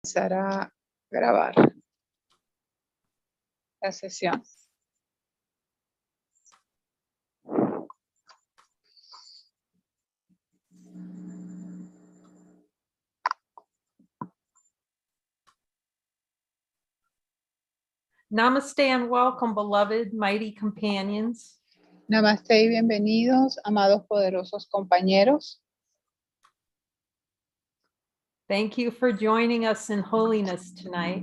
Empezar a grabar la sesión. Namaste and welcome, beloved, mighty companions. Namaste y bienvenidos, amados poderosos compañeros. Thank you for joining us in holiness tonight.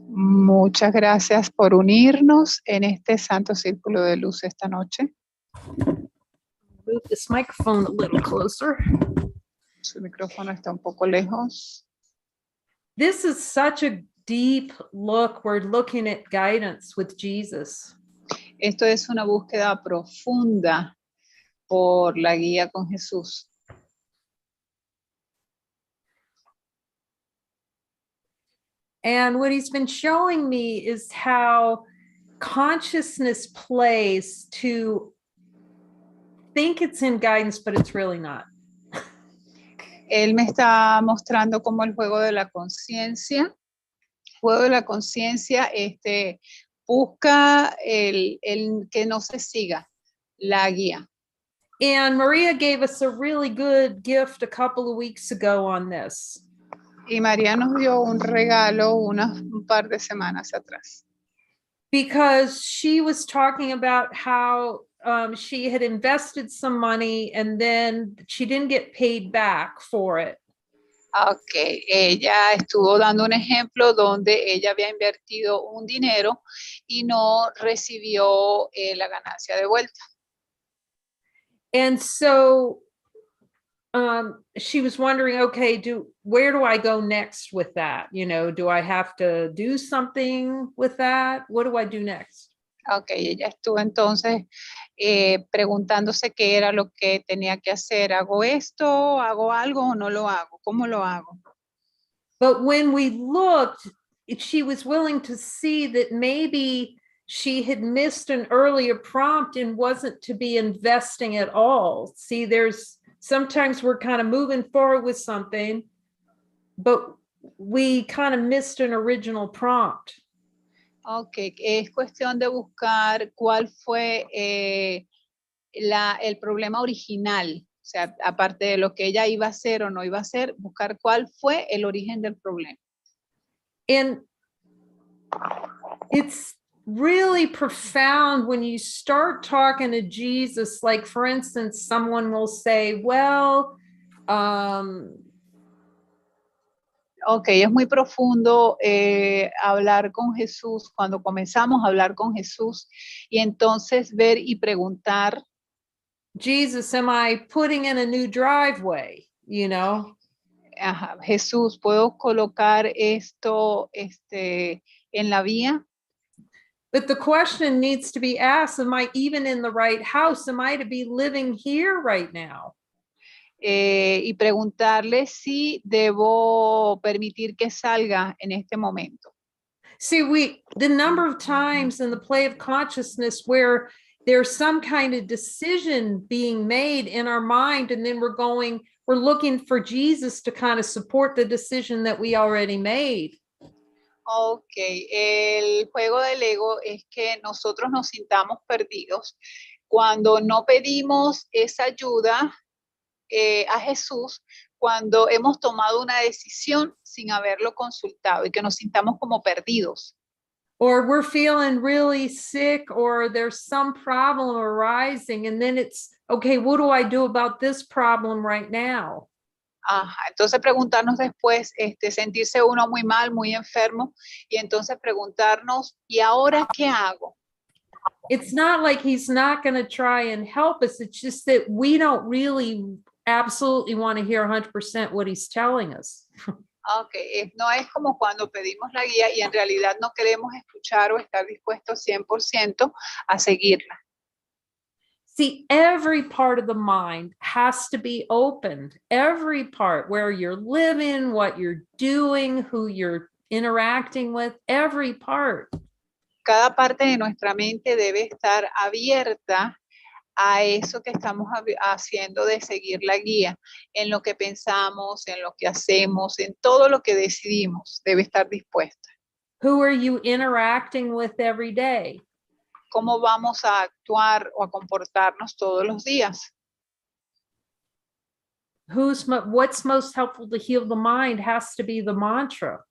Muchas gracias por unirnos en este santo círculo de luz esta noche. Move this microphone a little closer. Su micrófono está un poco lejos. This is such a deep look. We're looking at guidance with Jesus. Esto es una búsqueda profunda por la guía con Jesús. And what he's been showing me is how consciousness plays to think it's in guidance, but it's really not. Él me está mostrando cómo el juego de la conciencia, busca el que no se siga la guía. And Maria gave us a really good gift a couple of weeks ago on this. Y María nos dio un regalo un par de semanas atrás. Because she was talking about how she had invested some money and then she didn't get paid back for it. Ok, ella estuvo dando un ejemplo donde ella había invertido un dinero y no recibió la ganancia de vuelta. And so she was wondering, okay, where do I go next with that? You know, do I have to do something with that? What do I do next? Ok, ella estuvo entonces preguntándose qué era lo que tenía que hacer. ¿Hago esto? ¿Hago algo o no lo hago? ¿Cómo lo hago? But when we looked, she was willing to see that maybe she had missed an earlier prompt and wasn't to be investing at all. See, sometimes we're kind of moving forward with something, but we kind of missed an original prompt. Ok, es cuestión de buscar cuál fue el problema original. O sea, aparte de lo que ella iba a hacer o no iba a hacer, buscar cuál fue el origen del problema. And it's really profound when you start talking to Jesus. Like, for instance, someone will say, well, Ok, es muy profundo hablar con Jesús, cuando comenzamos a hablar con Jesús y entonces ver y preguntar, Jesus, am I putting in a new driveway? You know? Ajá, Jesús, ¿puedo colocar esto en la vía? But the question needs to be asked, am I even in the right house? Am I to be living here right now? Y preguntarle si debo permitir que salga en este momento. See, the number of times in the play of consciousness where there's some kind of decision being made in our mind, and then we're looking for Jesus to kind of support the decision that we already made. Ok, el juego del ego es que nosotros nos sintamos perdidos cuando no pedimos esa ayuda a Jesús, cuando hemos tomado una decisión sin haberlo consultado y que nos sintamos como perdidos. Or we're feeling really sick, or there's some problem arising, and then it's, okay, what do I do about this problem right now? Ajá, entonces preguntarnos después, sentirse uno muy mal, muy enfermo, y entonces preguntarnos, ¿y ahora qué hago? It's not like he's not going to try and help us. It's just that we don't really absolutely want to hear 100% what he's telling us. Okay, no es como cuando pedimos la guía y en realidad no queremos escuchar o estar dispuestos 100% a seguirla. See, every part of the mind has to be opened. Every part, where you're living, what you're doing, who you're interacting with, every part. Cada parte de nuestra mente debe estar abierta a eso que estamos haciendo de seguir la guía, en lo que pensamos, en lo que hacemos, en todo lo que decidimos, debe estar dispuesta. Who are you interacting with every day? ¿Cómo vamos a actuar o a comportarnos todos los días? What's most helpful to heal the mind has to be the mantra.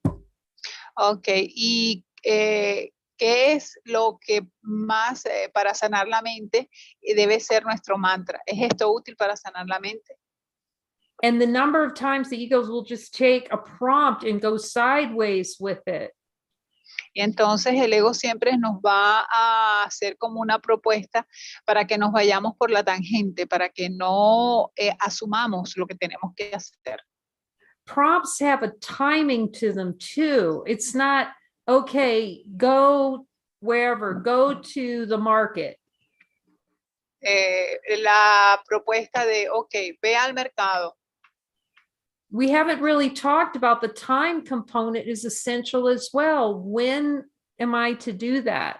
Ok, y ¿qué es lo que más para sanar la mente debe ser nuestro mantra? ¿Es esto útil para sanar la mente? And the number of times the egos will just take a prompt and go sideways with it. Y entonces el ego siempre nos va a hacer como una propuesta para que nos vayamos por la tangente, para que no asumamos lo que tenemos que hacer. Prompts have a timing to them too. It's not, okay, go wherever, go to the market. La propuesta de, ok, ve al mercado. We haven't really talked about the time component is essential as well. When am I to do that?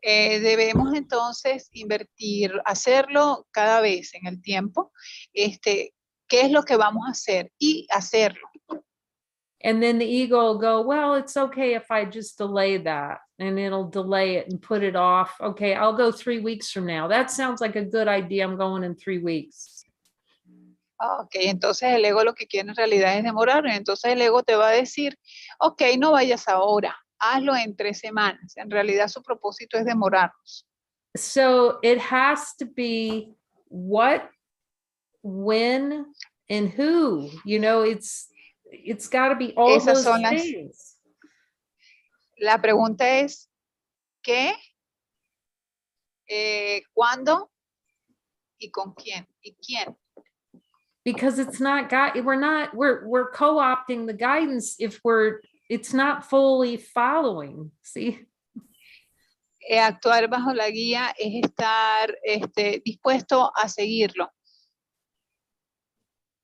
Debemos entonces invertir, hacerlo cada vez en el tiempo, qué es lo que vamos a hacer y hacerlo. And then the ego will go, well, it's okay if I just delay that, and it'll delay it and put it off. Okay, I'll go 3 weeks from now. That sounds like a good idea. I'm going in 3 weeks. Ok, entonces el ego lo que quiere en realidad es demorar. Entonces el ego te va a decir, ok, no vayas ahora, hazlo en 3 semanas. En realidad su propósito es demorarnos. So it has to be what, when, and who. You know, it's got to be all Esas those son las, things. la pregunta es, ¿qué? ¿Cuándo? ¿Y con quién? ¿Y quién? Because it's not we're co-opting the guidance if it's not fully following. See, Actuar bajo la guía es estar dispuesto a seguirlo.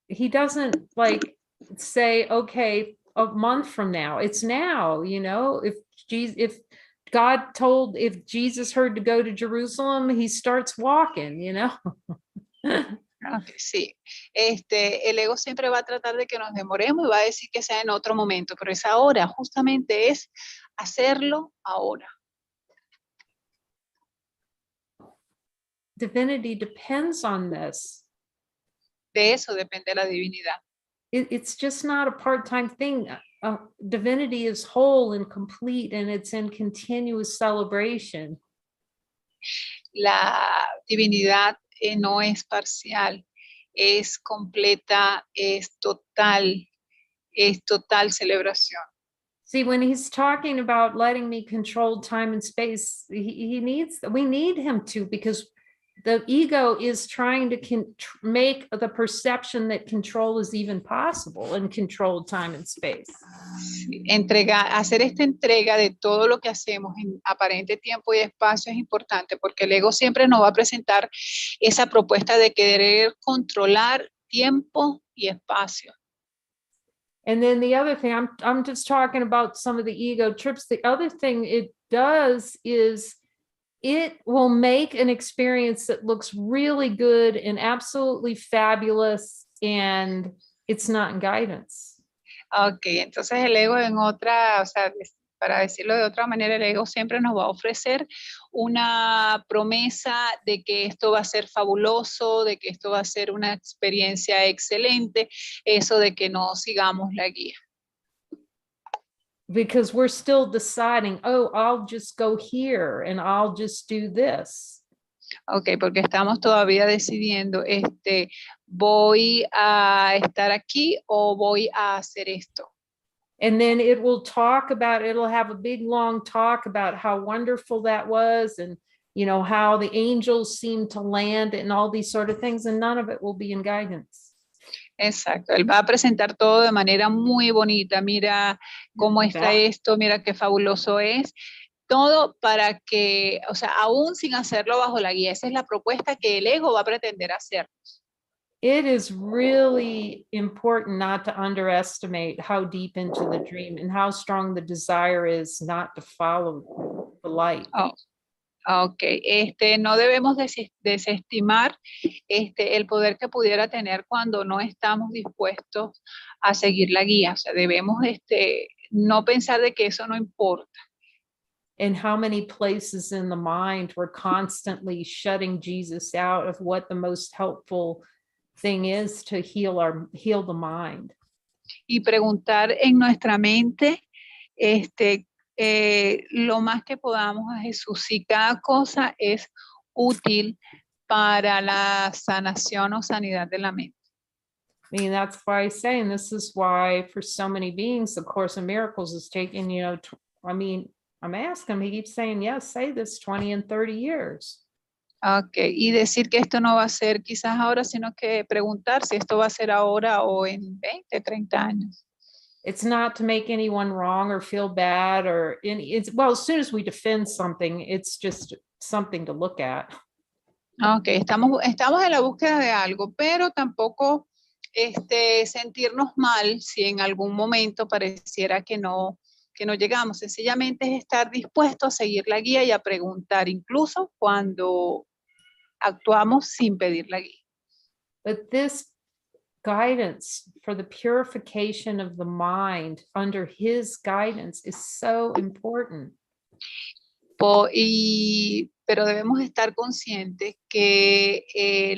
he doesn't like say, okay, a month from now. It's now, you know, if Jesus heard to go to Jerusalem, he starts walking, you know. Okay, sí, el ego siempre va a tratar de que nos demoremos y va a decir que sea en otro momento, pero es ahora, justamente es hacerlo ahora. Divinity depends on this. De eso depende la divinidad. It's just not a part-time thing. Divinity is whole and complete, and it's in continuous celebration. La divinidad no es parcial, es completa, es total celebración. See, when he's talking about letting me control time and space, we need him to, because the ego is trying to make the perception that control is even possible and controlled time and space. Sí, hacer esta entrega de todo lo que hacemos en aparente tiempo y espacio es importante, porque el ego siempre nos va a presentar esa propuesta de querer controlar tiempo y espacio. And then the other thing, I'm just talking about some of the ego trips. The other thing it does is it will make an experience that looks really good and absolutely fabulous, and it's not in guidance. Ok, entonces el ego en otra, o sea, para decirlo de otra manera, el ego siempre nos va a ofrecer una promesa de que esto va a ser fabuloso, de que esto va a ser una experiencia excelente, eso de que no sigamos la guía. Because we're still deciding, oh, I'll just go here and I'll just do this. Ok, porque estamos todavía decidiendo, voy a estar aquí o voy a hacer esto. And then it'll have a big long talk about how wonderful that was, and you know how the angels seem to land and all these sort of things, and none of it will be in guidance. Exacto, él va a presentar todo de manera muy bonita, mira cómo está esto, mira qué fabuloso es, todo para que, o sea, aún sin hacerlo bajo la guía, esa es la propuesta que el ego va a pretender hacer. It is really important not to underestimate how deep into the dream and how strong the desire is not to follow the light. Oh, Ok, no debemos desestimar el poder que pudiera tener cuando no estamos dispuestos a seguir la guía. O sea, debemos no pensar de que eso no importa. And how many places in the mind we're constantly shutting Jesus out of what the most helpful thing is to heal the mind. Y preguntar en nuestra mente lo más que podamos a Jesús si cada cosa es útil para la sanación o sanidad de la mente. I mean, that's why I say, and this is why for so many beings, the Course in Miracles is taking, I'm asking him, he keeps saying, yes, say this 20 and 30 years. Ok, y decir que esto no va a ser quizás ahora, sino que preguntar si esto va a ser ahora o en 20, 30 años. It's not to make anyone wrong or feel bad as soon as we defend something, it's just something to look at. Ok, estamos en la búsqueda de algo, pero tampoco sentirnos mal si en algún momento pareciera que no llegamos. Sencillamente es estar dispuesto a seguir la guía y a preguntar, incluso cuando actuamos sin pedir la guía. But this guidance for the purification of the mind under his guidance is so important. Pero debemos estar conscientes que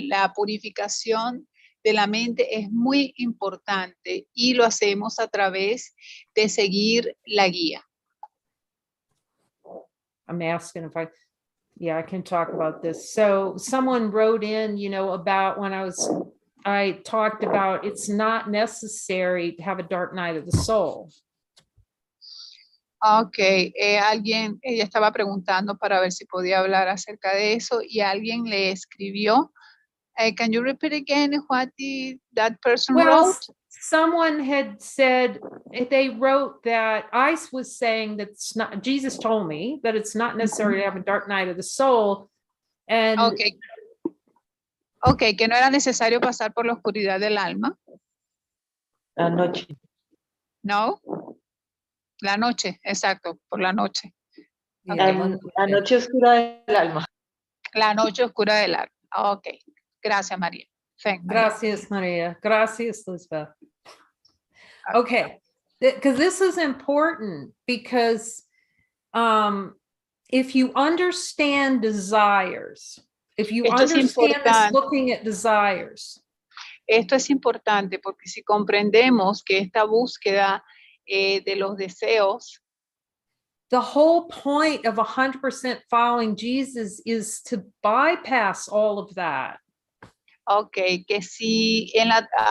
la purificación de la mente es muy importante y lo hacemos a través de seguir la guía. I'm asking if I can talk about this. So someone wrote in, about when I talked about it's not necessary to have a dark night of the soul. Ok, ella estaba preguntando para ver si podía hablar acerca de eso y alguien le escribió. Can you repeat again what that person wrote? Someone had said, they wrote that I was saying that it's not, Jesus told me that it's not necessary to have a dark night of the soul. And okay, que no era necesario pasar por la oscuridad del alma. La noche. No. La noche, exacto, por la noche. La noche oscura del alma. La noche oscura del alma. Ok. Gracias, María. Gracias, Maria. Gracias, Lisbeth. Okay. Because this is important because if you understand desires, if you understand this looking at desires. Esto es importante porque si comprendemos que esta búsqueda de los deseos, the whole point of 100% following Jesus is to bypass all of that. Ok, que si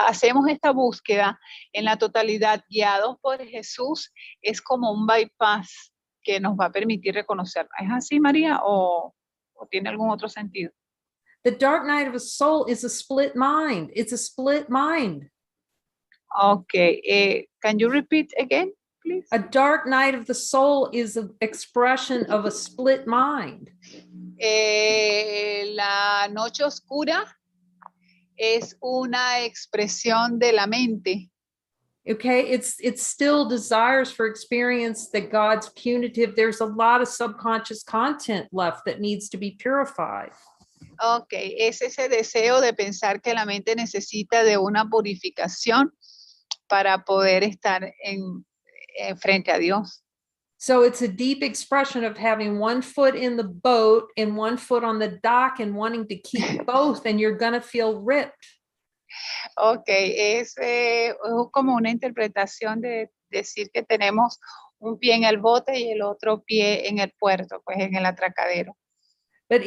hacemos esta búsqueda en la totalidad guiados por Jesús, es como un bypass que nos va a permitir reconocerlo. ¿Es así, María? ¿O tiene algún otro sentido? The dark night of a soul is a split mind. It's a split mind. Okay. Can you repeat again, please? A dark night of the soul is an expression of a split mind. La noche oscura es una expresión de la mente. Okay, it's still desires for experience that God's punitive. There's a lot of subconscious content left that needs to be purified. Ok, es ese deseo de pensar que la mente necesita de una purificación para poder estar frente a Dios. So it's a deep expression of having one foot in the boat and one foot on the dock and wanting to keep both, and you're going to feel ripped. Ok, es como una interpretación de decir que tenemos un pie en el bote y el otro pie en el puerto, pues en el atracadero. But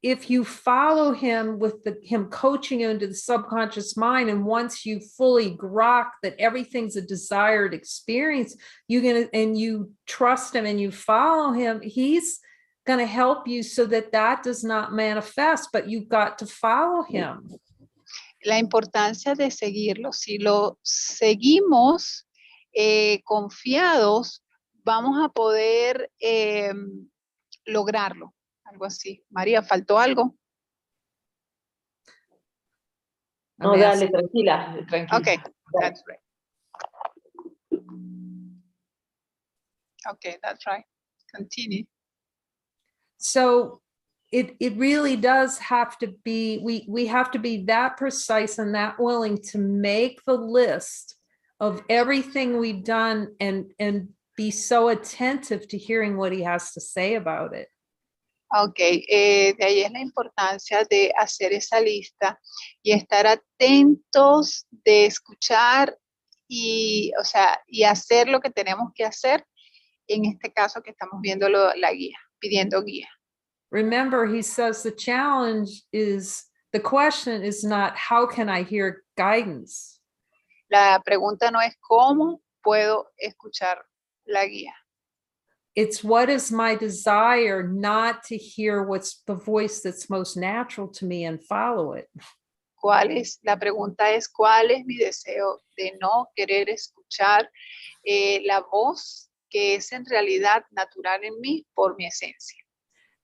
if you follow him with him coaching you into the subconscious mind, and once you fully grok that everything's a desired experience, and you trust him and you follow him, he's going to help you so that does not manifest, but you've got to follow him. La importancia de seguirlo. Si lo seguimos confiados, vamos a poder lograrlo. Algo así. María, ¿faltó algo? No, dale, tranquila. Okay, that's right. Okay, that's right. Continue. So it really does have to be, we have to be that precise and that willing to make the list of everything we've done and be so attentive to hearing what he has to say about it. Ok, de ahí es la importancia de hacer esa lista y estar atentos de escuchar y, o sea, y hacer lo que tenemos que hacer, en este caso que estamos viendo la guía, pidiendo guía. Remember, he says the challenge is, the question is not how can I hear guidance? La pregunta no es cómo puedo escuchar la guía. It's what is my desire not to hear what's the voice that's most natural to me and follow it. La pregunta es cuál es mi deseo de no querer escuchar la voz que es en realidad natural en mí por mi esencia.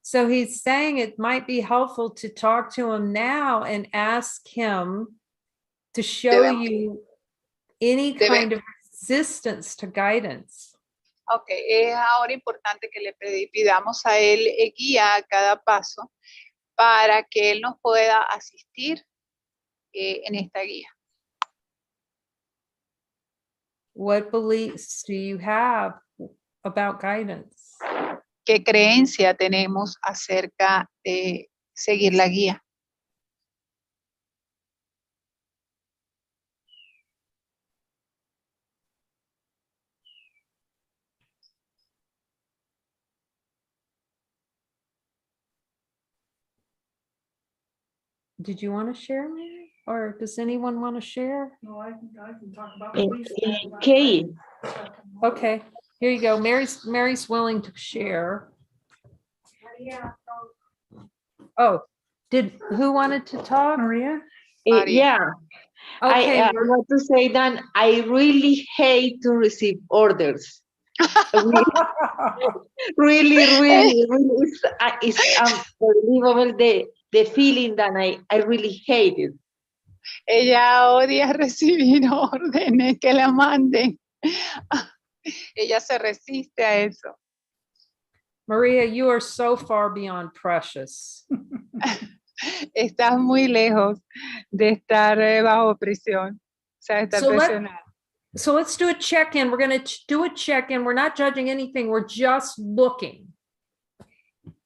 So he's saying it might be helpful to talk to him now and ask him to show you any kind of resistance to guidance. Ok, es ahora importante que le pidamos a él guía a cada paso para que él nos pueda asistir en esta guía. What beliefs do you have about guidance? ¿Qué creencia tenemos acerca de seguir la guía? Did you want to share, Mary? Or does anyone want to share? No, I can talk about Kay. Okay, here you go. Mary's willing to share. Oh, who wanted to talk? Maria? Yeah, Okay, I want to say that I really hate to receive orders. Really, it's unbelievable the feeling that I really hate it. Ella odia recibir órdenes que la manden. Ella se resiste a eso. Maria, you are so far beyond precious. Estás muy lejos de estar bajo presión. O sea, de estar presionada. So let's do a check-in. We're going to do a check-in. We're not judging anything. We're just looking.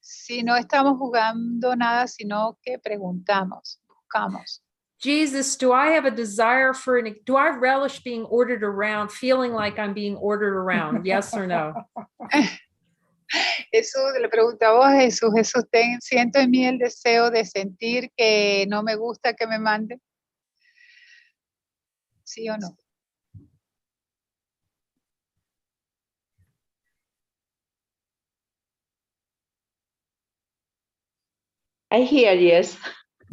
Si no estamos jugando nada, sino que preguntamos, buscamos. Jesus, do I have a desire for do I relish being ordered around, feeling like I'm being ordered around? Yes or no? Jesús, le preguntamos a Jesús, siento en mí el deseo de sentir que no me gusta que me manden. ¿Sí o no? I hear yes.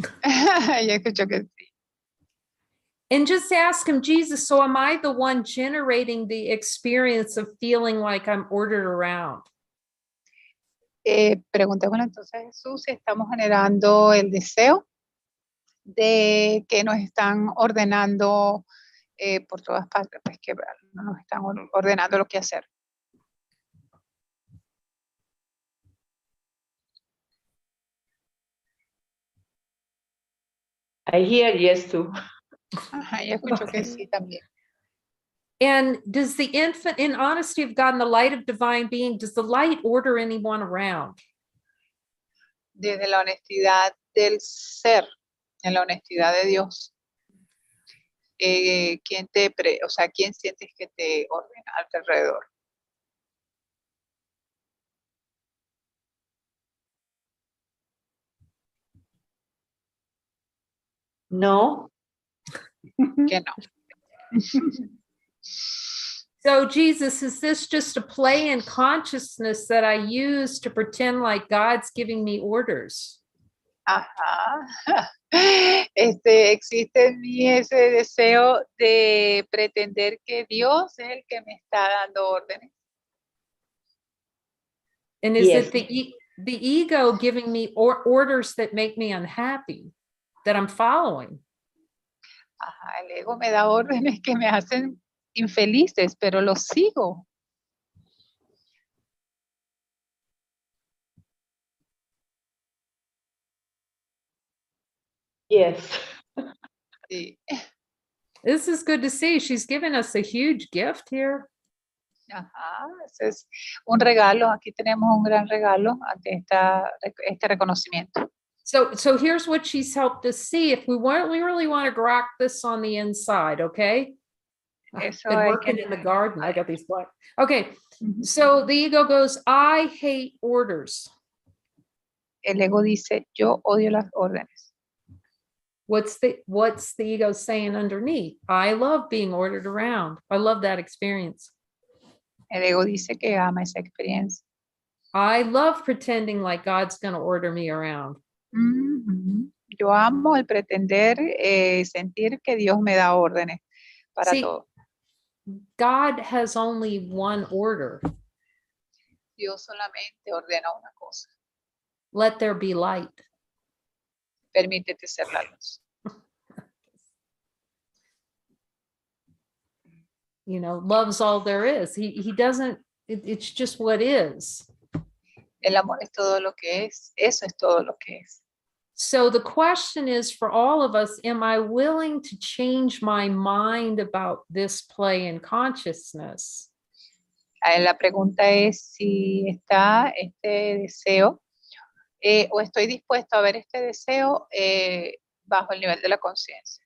Yo escucho que sí. And just ask him, Jesus, so am I the one generating the experience of feeling like I'm ordered around? Preguntémosle entonces a Jesús si estamos generando el deseo de que nos están ordenando por todas partes, pues que nos están ordenando lo que hacer. I hear yes too. Ajá, yo escucho que sí también. And does the infant, in honesty of God and the light of divine being, does the light order anyone around? Desde la honestidad del ser, en la honestidad de Dios, ¿quién sientes que te ordena a tu alrededor? No. Que no. So Jesus, is this just a play in consciousness that I use to pretend like God's giving me orders? Ajá. Existe en mí ese deseo de pretender que Dios es el que me está dando órdenes. And is it the ego giving me orders that make me unhappy, that I'm following? Ajá, el ego me da órdenes que me hacen infelices, pero los sigo. Yes. Sí. This is good to see. She's given us a huge gift here. Ajá, ese es un regalo. Aquí tenemos un gran regalo ante este reconocimiento. So here's what she's helped us see. If we really want to grok this on the inside, okay? Eso Been hay working que- in the garden. I got these black. Okay, so the ego goes, I hate orders. El ego dice, yo odio las órdenes. What's the ego saying underneath? I love being ordered around. I love that experience. El ego dice que ama esa experiencia. I love pretending like God's going to order me around. Ujú. Yo amo el pretender sentir que Dios me da órdenes para See, todo. God has only one order. Dios solamente ordena una cosa. Let there be light. Permítete ser la luz. You know, love's all there is. He doesn't, it's just what is. El amor es todo lo que es. Eso es todo lo que es. So the question is for all of us, am I willing to change my mind about this play in consciousness? La pregunta es si está este deseo o estoy dispuesto a ver este deseo bajo el nivel de la conciencia.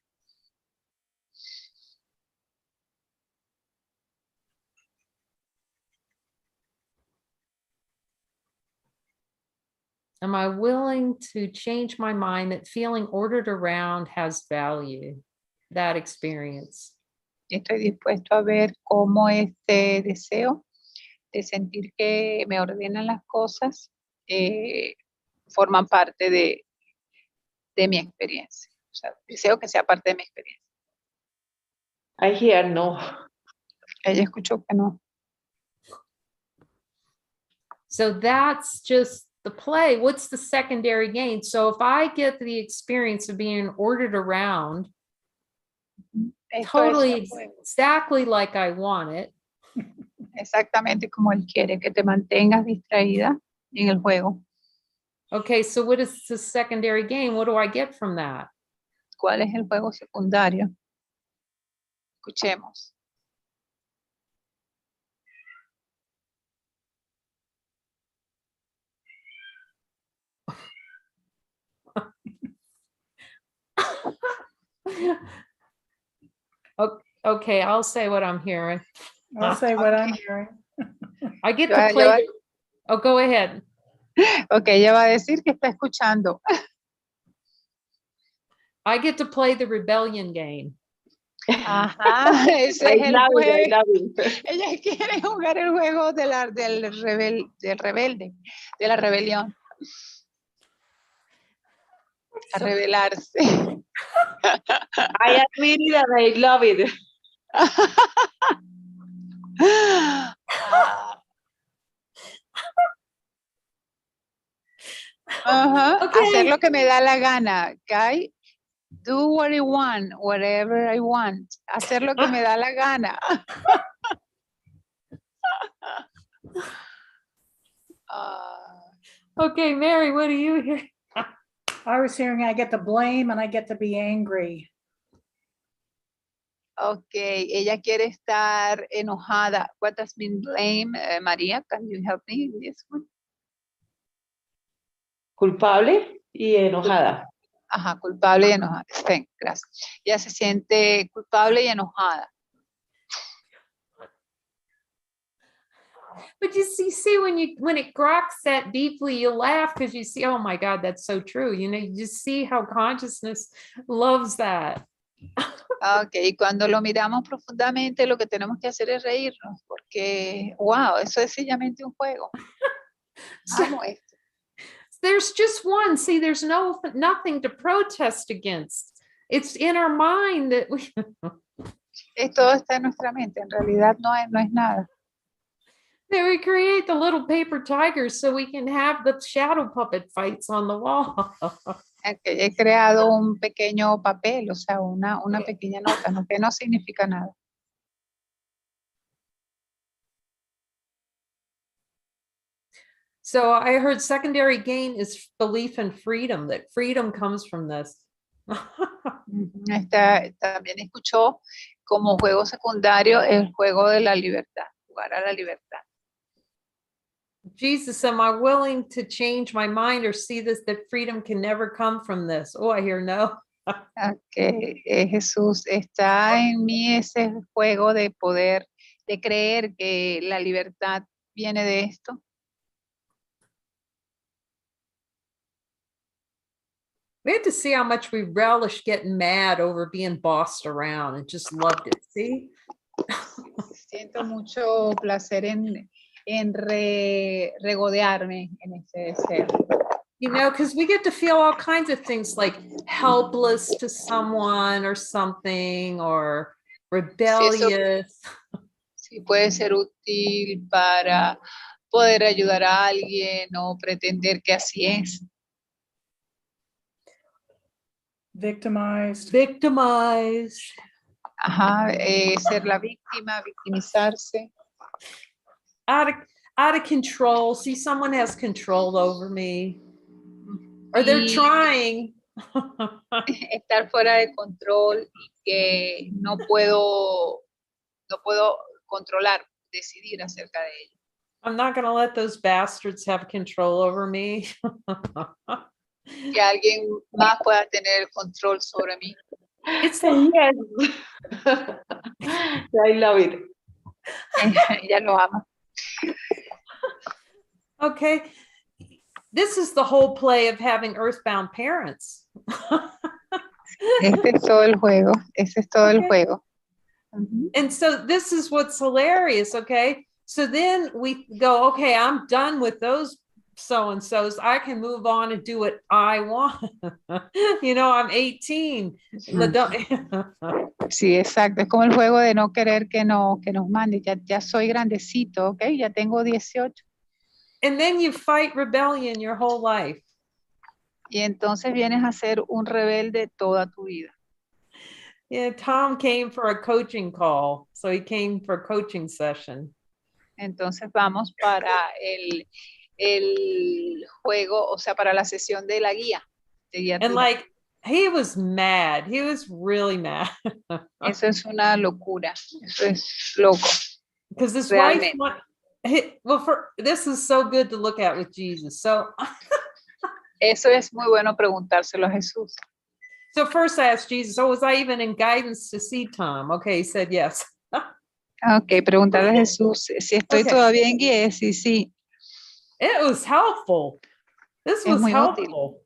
Am I willing to change my mind that feeling ordered around has value, that experience? Estoy dispuesto a ver cómo este deseo de sentir que me ordenan las cosas forman parte de mi experiencia. O sea, deseo que sea parte de mi experiencia. I hear no. Ella escuchó que no. So that's just the play. What's the secondary gain? So if I get the experience of being ordered around totally exactly like I want it, exactamente como él quiere, que te mantengas distraída en el juego. okay, so what is the secondary gain? What do I get from that? ¿Cuál es el juego secundario? Escuchemos. Okay, I'll say what I'm hearing. I'll say what I'm hearing. I get to play. Oh, go ahead. Ok, ella va a decir que está escuchando. I get to play the rebellion game. Ajá, ese I es el love it, I juego. love it. Ella quiere jugar el juego del rebelde, de la rebelión. A rebelarse. I admit it and I love it. Ajá, Okay. hacer lo que me da la gana, ¿ok? Do what I want, whatever I want. Hacer lo que me da la gana. Okay, Mary, what do you hear? I was hearing I get to blame and I get to be angry. Ok, ella quiere estar enojada. What does mean blame? María, can you help me in this one? Culpable y enojada. Ajá, culpable y enojada. Thank, gracias. Ella se siente culpable y enojada. But you see when it groks that deeply, you laugh because you see, oh my God, that's so true. You know, you just see how consciousness loves that. Ok, y cuando lo miramos profundamente, lo que tenemos que hacer es reírnos, porque, wow, eso es sencillamente un juego. Amo esto. There's just one. See, there's nothing to protest against. It's in our mind that we. Todo está en nuestra mente, en realidad no es nada. That we create the little paper tigers so we can have the shadow puppet fights on the wall. He creado un pequeño papel, o sea, una pequeña nota, ¿no? Que no significa nada. So I heard secondary gain is belief in freedom, that freedom comes from this. También escuchó como juego secundario el juego de la libertad, jugar a la libertad. Jesus, am I willing to change my mind or see this, that freedom can never come from this? Oh, I hear no. Okay. Jesús, está en mí ese juego de poder, de creer que la libertad viene de esto. We had to see how much we relish getting mad over being bossed around and just loved it. See? Siento mucho placer en regodearme en ese ser. You know, because we get to feel all kinds of things like helpless to someone or something, or rebellious. Sí, puede ser útil para poder ayudar a alguien o pretender que así es. Victimized. Victimized. Ajá, ser la víctima, victimizarse. Out of control. See, someone has control over me. Or they're Y trying. estar fuera de control y que no puedo controlar, decidir acerca de ello. I'm not going to let those bastards have control over me. Que alguien más pueda tener control sobre mí. It's Yes. I love it. Ella lo ama. okay. This is the whole play of having earthbound parents. Este es todo el juego. Ese es todo el Okay. juego. And so this is what's hilarious, okay? So then we go, okay, I'm done with those so-and-sos. I can move on and do what I want. You know, I'm 18. Sí, exacto. Es como el juego de no querer que nos mande. Ya soy grandecito, ¿ok? Ya tengo 18. And then you fight rebellion your whole life. Y entonces vienes a ser un rebelde toda tu vida. Yeah, Tom came for a coaching call. So he came for a coaching session. Entonces vamos para el juego, o sea, para la sesión de la guía. And like, he was mad. He was really mad. Eso es una locura. Eso es loco. Because this Realmente. this is so good to look at with Jesus. So Eso es muy bueno preguntárselo a Jesús. So first I asked Jesus, oh, was I even in guidance to see Tom? Okay, he said yes. Ok, preguntarle a Jesús si estoy todavía en guía, sí. It was helpful. This was helpful.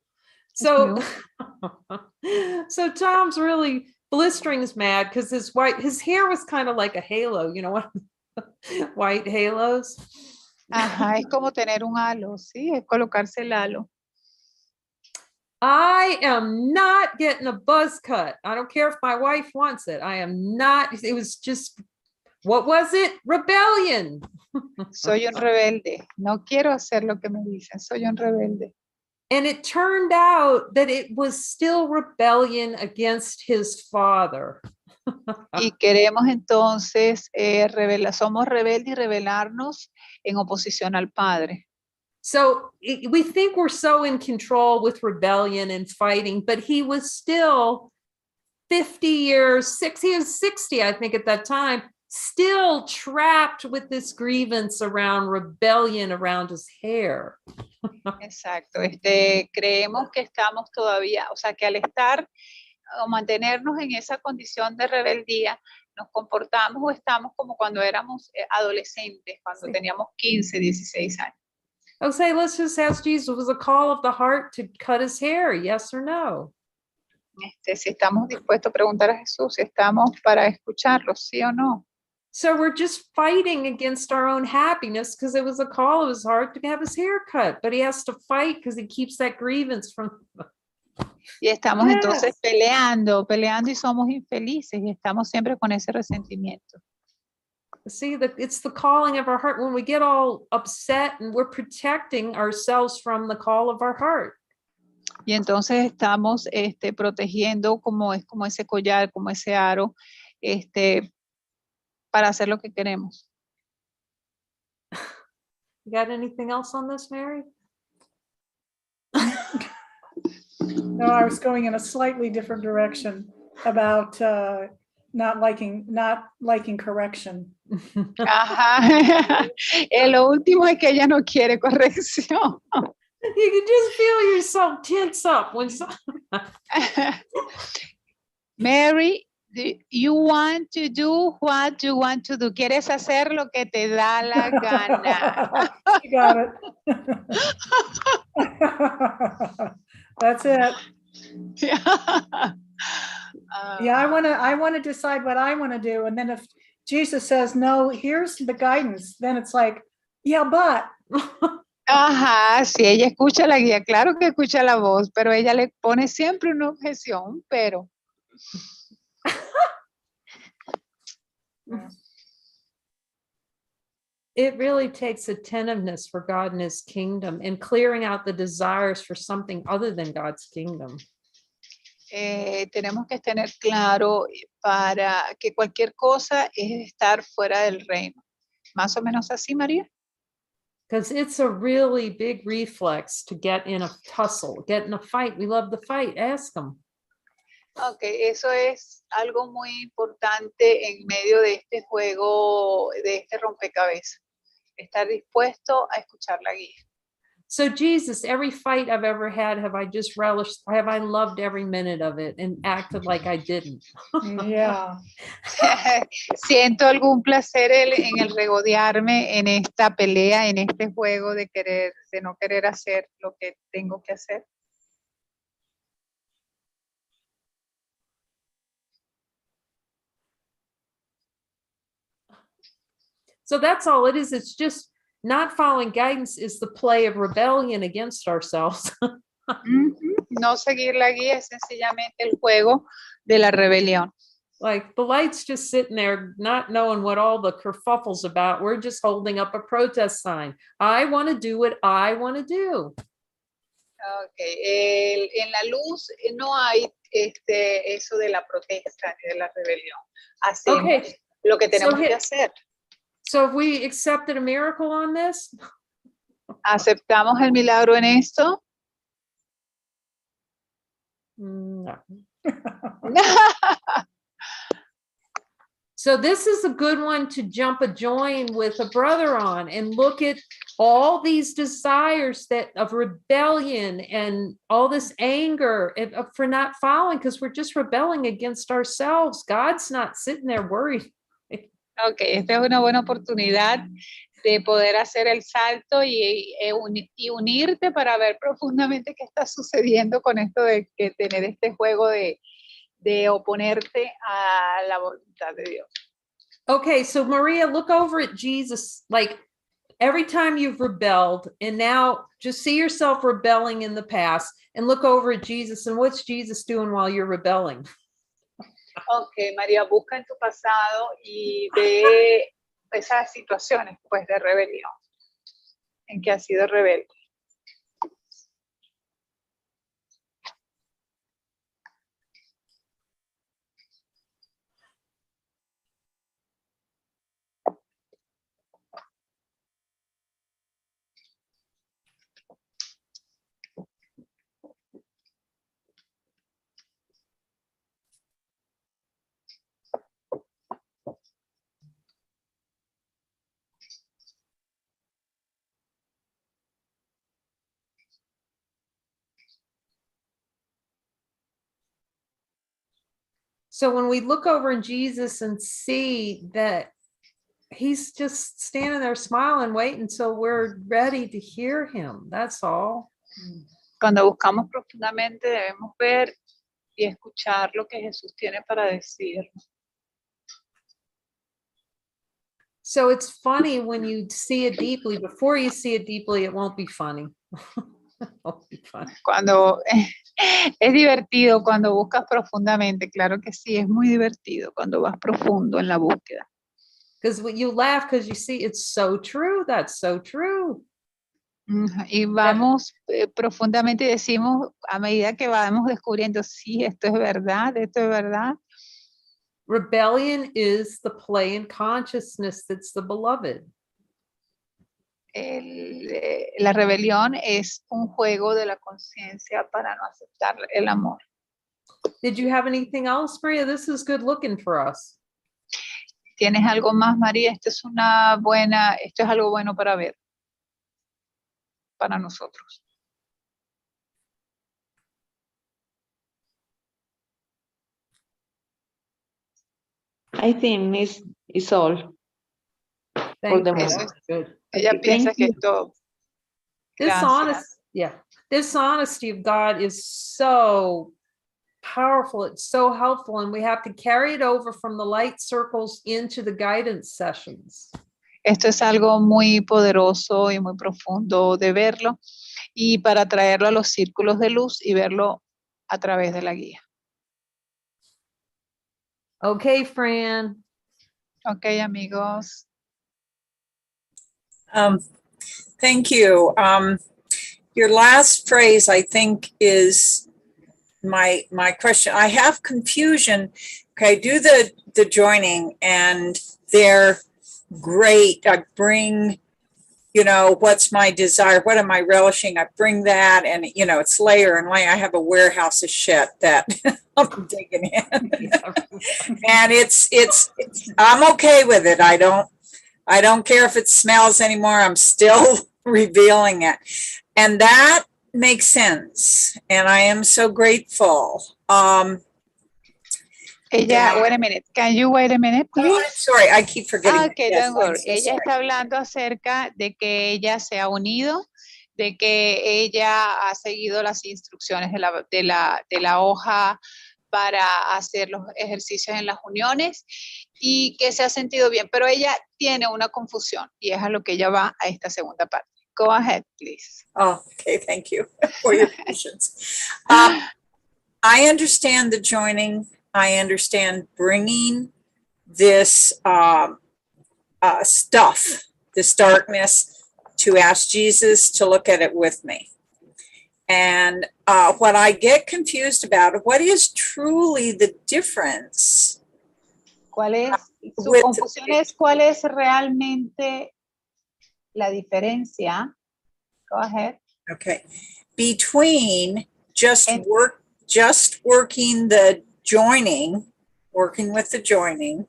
So, so Tom's really blistering is mad because his hair was kind of like a halo, you know what? White halos. Ajá, es como tener un halo, sí, es colocarse el halo. I am not getting a buzz cut. I don't care if my wife wants it. I am not. It was just, what was it? Rebellion. Soy un rebelde. No quiero hacer lo que me dicen. Soy un rebelde. And it turned out that it was still rebellion against his father. Y queremos entonces, somos rebeldes y rebelarnos en oposición al Padre. So we think we're so in control with rebellion and fighting, but he was still 50 years, he was 60, I think, at that time, still trapped with this grievance around rebellion around his hair. Exacto. Creemos que estamos todavía, o sea, que al estar o mantenernos en esa condición de rebeldía, nos comportamos o estamos como cuando éramos adolescentes, cuando teníamos 15, 16 años. Okay, let's just ask Jesus, was a call of the heart to cut his hair, yes or no? Si estamos dispuestos a preguntar a Jesús, si estamos para escucharlo, sí o no. So we're just fighting against our own happiness because it was a call of his heart to have his hair cut, but he has to fight because he keeps that grievance from. Y estamos entonces peleando y somos infelices y estamos siempre con ese resentimiento. See, it's the calling of our heart when we get all upset and we're protecting ourselves from the call of our heart. Y entonces estamos protegiendo como ese collar, como ese aro, para hacer lo que queremos. You got anything else on this, Mary? No, I was going in a slightly different direction about not liking correction. Ajá. Lo último es que ella no quiere corrección. You can just feel yourself tense up when Mary, you want to do what you want to do. Quieres hacer lo que te da la gana. You got it. That's it. Yeah, I want to decide what I want to do. And then if Jesus says, no, here's the guidance, then it's like, yeah, but. Ajá, sí, ella escucha la guía, claro que escucha la voz, pero ella le pone siempre una objeción, pero. It really takes attentiveness for God and his kingdom and clearing out the desires for something other than God's kingdom. Tenemos que tener claro para que cualquier cosa es estar fuera del reino. Más o menos así, María. Because it's a really big reflex to get in a tussle, get in a fight. We love the fight. Ask them. Ok, eso es algo muy importante en medio de este juego, de este rompecabezas. Estar dispuesto a escuchar la guía. So Jesus, every fight I've ever had, have I just relished, have I loved every minute of it and acted like I didn't? Yeah. Siento algún placer en el regodearme en esta pelea, en este juego de no querer hacer lo que tengo que hacer. So that's all it is. It's just not following guidance is the play of rebellion against ourselves. No seguir la guía es sencillamente el juego de la rebelión. Like the light's just sitting there, not knowing what all the kerfuffle's about. We're just holding up a protest sign. I want to do what I want to do. Okay. En la luz no hay eso de la protesta ni de la rebelión. Hacemos lo que tenemos que hacer. So have we accepted a miracle on this? ¿Aceptamos el milagro en esto? No. So this is a good one to jump a join with a brother on and look at all these desires of rebellion and all this anger for not following, because we're just rebelling against ourselves. God's not sitting there worried. Ok, esta es una buena oportunidad de poder hacer el salto y unirte para ver profundamente qué está sucediendo con esto de que tener este juego de oponerte a la voluntad de Dios. Okay, so Maria, look over at Jesus, like every time you've rebelled, and now just see yourself rebelling in the past and look over at Jesus, and what's Jesus doing while you're rebelling? Ok, María, busca en tu pasado y ve esas situaciones pues de rebelión en que has sido rebelde. So when we look over in Jesus and see that he's just standing there smiling, waiting until we're ready to hear him. That's all. Cuando buscamos profundamente debemos ver y escuchar lo que Jesús tiene para decirnos. So it's funny when you see it deeply. Before you see it deeply, it won't be funny. It won't be funny. Cuando es divertido cuando buscas profundamente, claro que sí, es muy divertido cuando vas profundo en la búsqueda. Because you laugh because you see it's so true. That's so true. Y vamos profundamente y decimos a medida que vamos descubriendo, sí, esto es verdad, esto es verdad. Rebellion is the play in consciousness that's the beloved. la rebelión es un juego de la conciencia para no aceptar el amor. Did you have anything else, Maria? This is good looking for us. ¿Tienes algo más, María? Esto es algo bueno para ver, para nosotros. I think it's all. Thank the you. moment. That's good. Ella Okay, piensa thank que you. esto... This Gracias. this honesty of God is so powerful. It's so helpful, and we have to carry it over from the light circles into the guidance sessions. Esto es algo muy poderoso y muy profundo de verlo, y para traerlo a los círculos de luz y verlo a través de la guía. Okay, Fran. Ok, amigos. Thank you. Your last phrase, I think, is my question. I have confusion. Okay, do the joining, and they're great. I bring, what's my desire? What am I relishing? I bring that, and it's layer and layer. I have a warehouse of shit that I'm digging in, and it's I'm okay with it. I don't care if it smells anymore. I'm still revealing it. And that makes sense. And I am so grateful. Ella, wait a minute. Can you wait a minute, please? I'm sorry, I keep forgetting. Okay, Yes, don't worry. I'm so Ella sorry. está hablando acerca de que ella se ha unido, de que ella ha seguido las instrucciones de la hoja para hacer los ejercicios en las uniones y que se ha sentido bien, pero ella tiene una confusión y es a lo que ella va a esta segunda parte. Go ahead, please. Oh, okay, thank you for your patience. I understand the joining. I understand bringing this stuff, this darkness, to ask Jesus to look at it with me. And what I get confused about, what is truly the difference? ¿Cuál es? Su With- confusión es cuál es realmente la diferencia. Go ahead. Okay, between just And- working the joining, working with the joining,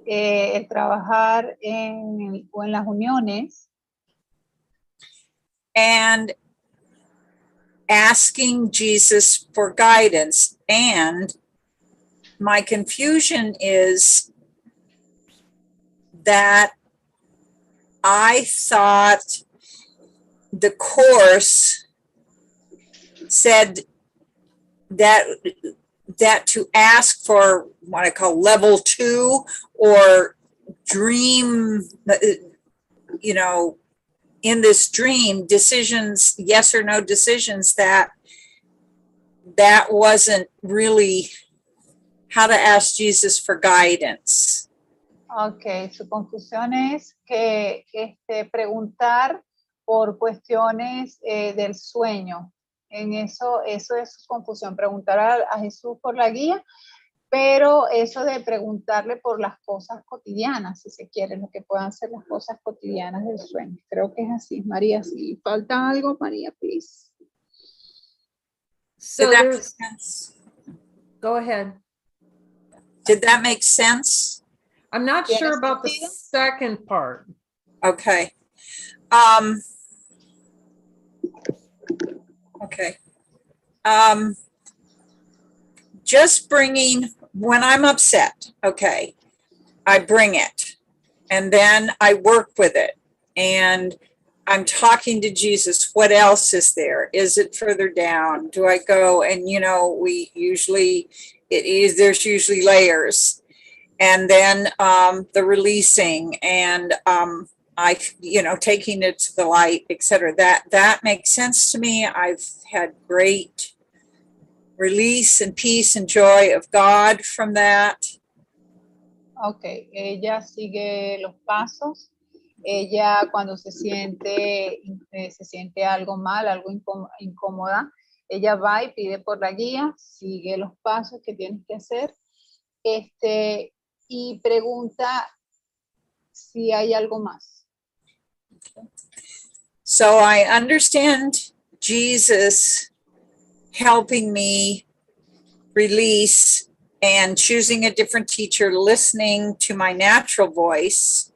el trabajar en las uniones and asking Jesus for guidance. And my confusion is that I thought the Course said that to ask for what I call level 2 or dream, in this dream, decisions, yes or no decisions, that wasn't really how to ask Jesus for guidance. Ok, su confusión es que preguntar por cuestiones del sueño. En eso es su confusión, preguntar a Jesús por la guía, pero eso de preguntarle por las cosas cotidianas, si se quiere, lo que puedan ser las cosas cotidianas del sueño. Creo que es así, María. Si falta algo, María, please. So Did that make there's, sense? go ahead. Did that make sense? I'm not ¿Tiene sure about the sentido? second part. Okay. Okay. Just bringing, when I'm upset, okay, I bring it and then I work with it and I'm talking to Jesus. What else is there? Is it further down? Do I go? And, there's usually layers, and then the releasing and taking it to the light, etc. That makes sense to me. I've had great release and peace and joy of God from that. Ok, ella sigue los pasos. Ella cuando se siente algo mal, algo incómoda, ella va y pide por la guía, sigue los pasos que tienes que hacer, y pregunta si hay algo más. So I understand Jesus helping me release and choosing a different teacher, listening to my natural voice.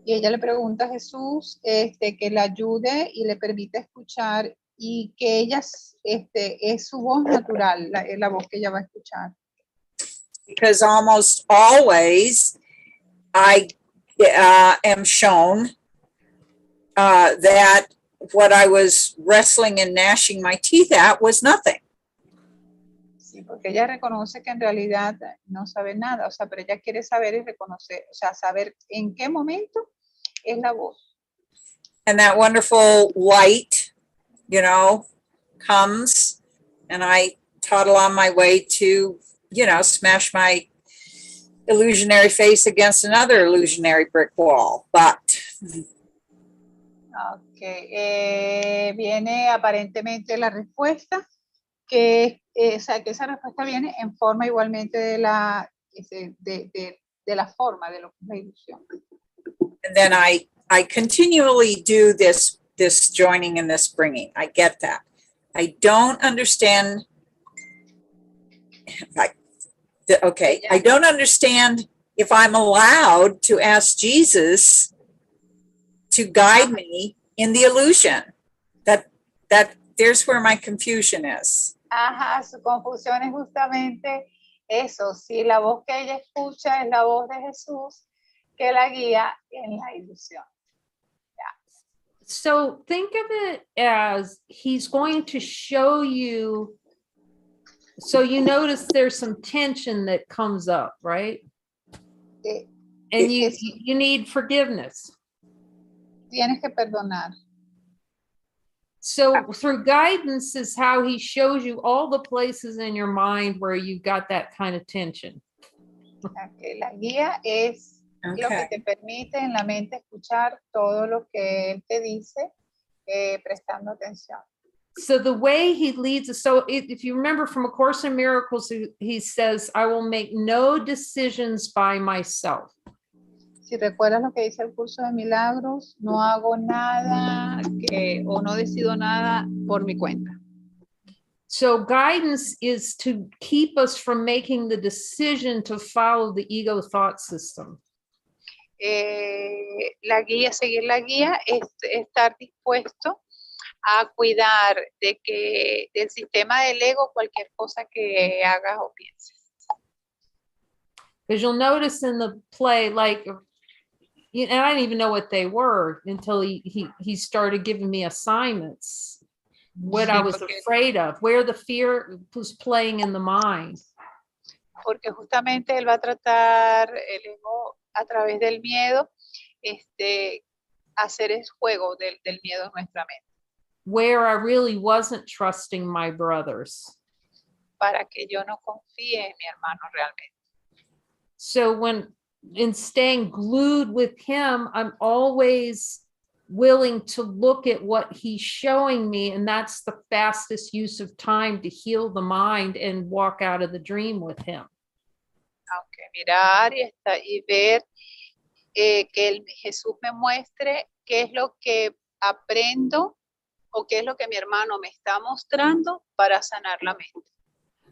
Y ella le pregunta a Jesús que la ayude y le permite escuchar y que ella es su voz natural, es la voz que ella va a escuchar. Because almost always I am shown that what I was wrestling and gnashing my teeth at was nothing. Sí, porque ella reconoce que en realidad no sabe nada, o sea, pero ella quiere saber y reconocer, o sea, saber en qué momento es la voz. And that wonderful light, you know, comes and I toddle on my way to, you know, smash my illusionary face against another illusionary brick wall. But viene aparentemente la respuesta, o sea, que esa respuesta viene en forma igualmente de la forma de lo que es la ilusión. and then I continually do this joining and this bringing. I get that. I don't understand. I don't understand if I'm allowed to ask Jesus to guide me in the illusion. That there's where my confusion is. Ajá, su confusión es justamente eso, si la voz que ella escucha es la voz de Jesús que la guía en la ilusión. So think of it as he's going to show you. So you notice there's some tension that comes up, right? And you need forgiveness. Tienes que perdonar. So through guidance is how he shows you all the places in your mind where you've got that kind of tension. Okay. La guía es lo que te permite en la mente escuchar todo lo que él te dice, prestando atención. So the way he leads us, so if you remember from A Course in Miracles, he says, I will make no decisions by myself. Si recuerdas lo que dice el curso de milagros, no hago nada o no decido nada por mi cuenta. So guidance is to keep us from making the decision to follow the ego thought system. La guía, seguir la guía, es estar dispuesto a cuidar del sistema del ego cualquier cosa que hagas o pienses. Because you'll notice in the play, like, and I didn't even know what they were until he started giving me assignments, what I was afraid of, where the fear was playing in the mind. Porque justamente él va a tratar el ego a través del miedo, hacer el juego del miedo en nuestra mente. Where I really wasn't trusting my brothers. Para que yo no confíe en mi hermano realmente. So in staying glued with him, I'm always willing to look at what he's showing me, and that's the fastest use of time to heal the mind and walk out of the dream with him. Okay, mirar y ver que Jesús me muestre qué es lo que aprendo o qué es lo que mi hermano me está mostrando para sanar la mente.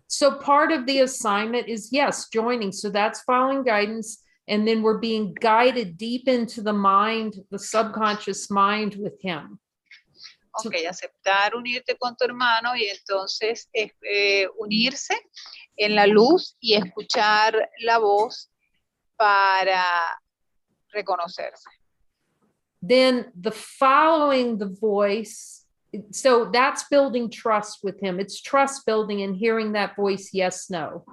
So part of the assignment is, yes, joining. So that's following guidance. And then we're being guided deep into the mind, the subconscious mind with him. Ok, aceptar unirte con tu hermano y entonces unirse en la luz y escuchar la voz para reconocerse. Then the following the voice, so that's building trust with him. It's trust building and hearing that voice, yes, no.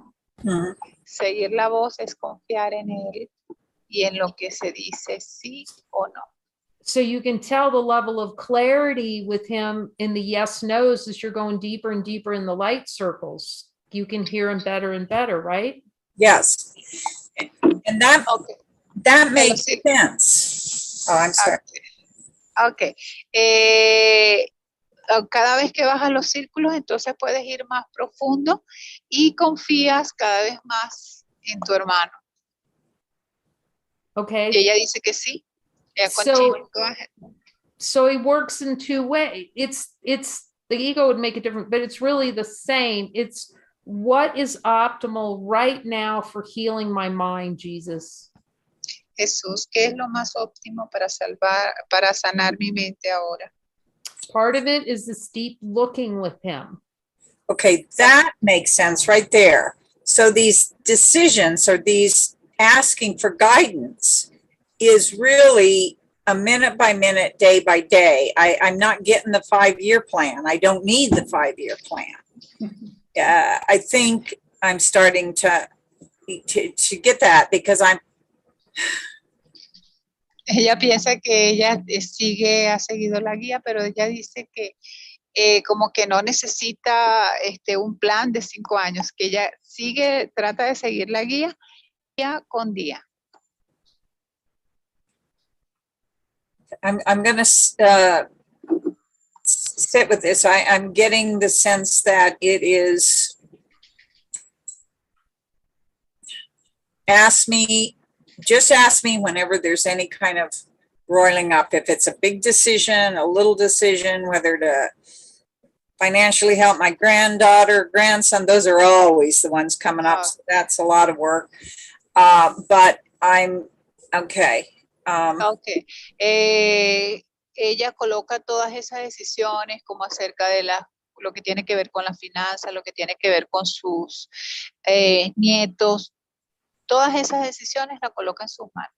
Mm-hmm. Seguir la voz es confiar en él y en lo que se dice sí o no. So you can tell the level of clarity with him in the yes no's as you're going deeper and deeper in the light circles. You can hear him better and better, right? Yes. And that makes sense. Oh, I'm sorry. Okay. Cada vez que bajas los círculos, entonces puedes ir más profundo y confías cada vez más en tu hermano. Okay. Y ella dice que sí. So So he works in two ways. It's the ego would make it different, but it's really the same. It's what is optimal right now for healing my mind, Jesus? Jesús, ¿qué es lo más óptimo para sanar mi mente ahora? Part of it is this deep looking with him. Okay, that makes sense right there. So these decisions or these asking for guidance is really a minute by minute, day by day. I'm not getting the 5-year plan. I don't need the 5-year plan. I think I'm starting to get that because Ella piensa que ella ha seguido la guía, pero ella dice que como que no necesita un plan de 5 años, que ella trata de seguir la guía día con día. I'm going to sit with this. I'm getting the sense that it is just ask me whenever there's any kind of roiling up. If it's a big decision, a little decision, whether to financially help my granddaughter, grandson, those are always the ones coming up. So that's a lot of work. But I'm okay. Okay. Ella coloca todas esas decisiones como acerca de lo que tiene que ver con la finanza, lo que tiene que ver con sus nietos. Todas esas decisiones la coloca en sus manos.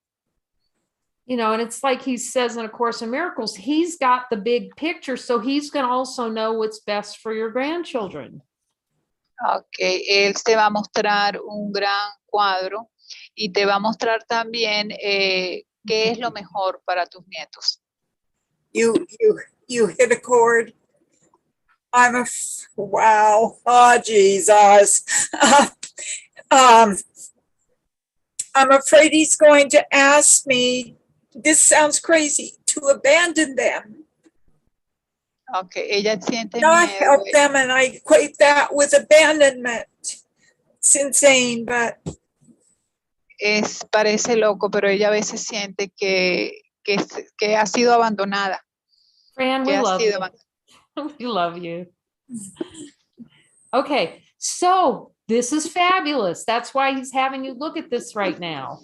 You know, and it's like he says in A Course in Miracles, he's got the big picture, so he's going to also know what's best for your grandchildren. Okay, él te va a mostrar un gran cuadro y te va a mostrar también qué es lo mejor para tus nietos. You hit a chord. Wow. Oh, Jesus. I'm afraid he's going to ask me, this sounds crazy, to abandon them. Okay, ella siente Not miedo. help them, and I equate that with abandonment. It's insane, but Parece loco, pero ella a veces siente que ha sido abandonada. Fran, we love you. We love you. Okay, so this is fabulous. That's why he's having you look at this right now.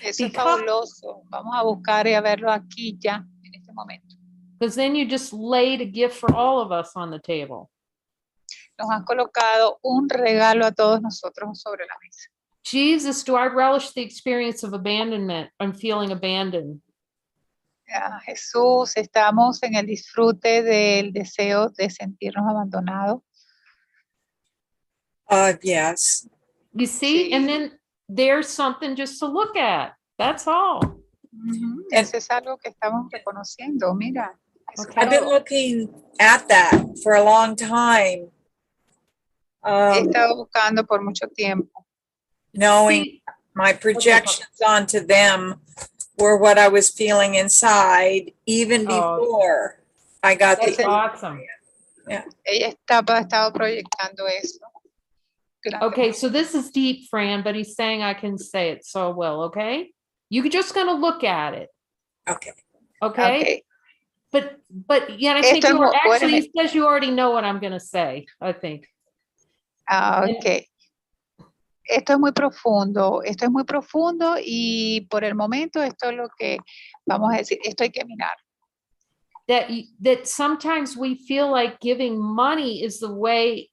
Eso es fabuloso. Vamos a buscar y a verlo aquí ya, en este momento. Because then you just laid a gift for all of us on the table. Nos han colocado un regalo a todos nosotros sobre la mesa. Jesus, do I relish the experience of abandonment? I'm feeling abandoned. Jesús, estamos en el disfrute del deseo de sentirnos abandonados. Yes. You see, Sí. and then there's something just to look at. That's all. Eso es algo que estamos reconociendo, mira. Okay. I've been looking at that for a long time. He estado buscando por mucho tiempo. Knowing See, my projections onto them were what I was feeling inside even before I got that's the awesome. Ella estado proyectando eso. Okay, so this is deep, Fran, but he's saying I can say it so well, okay? You're just going to look at it. Okay. Okay? But yeah, I think you are actually, he says you already know what I'm going to say, I think. Okay. Esto es muy profundo y por el momento esto es lo que vamos a decir, esto hay que mirar. That sometimes we feel like giving money is the way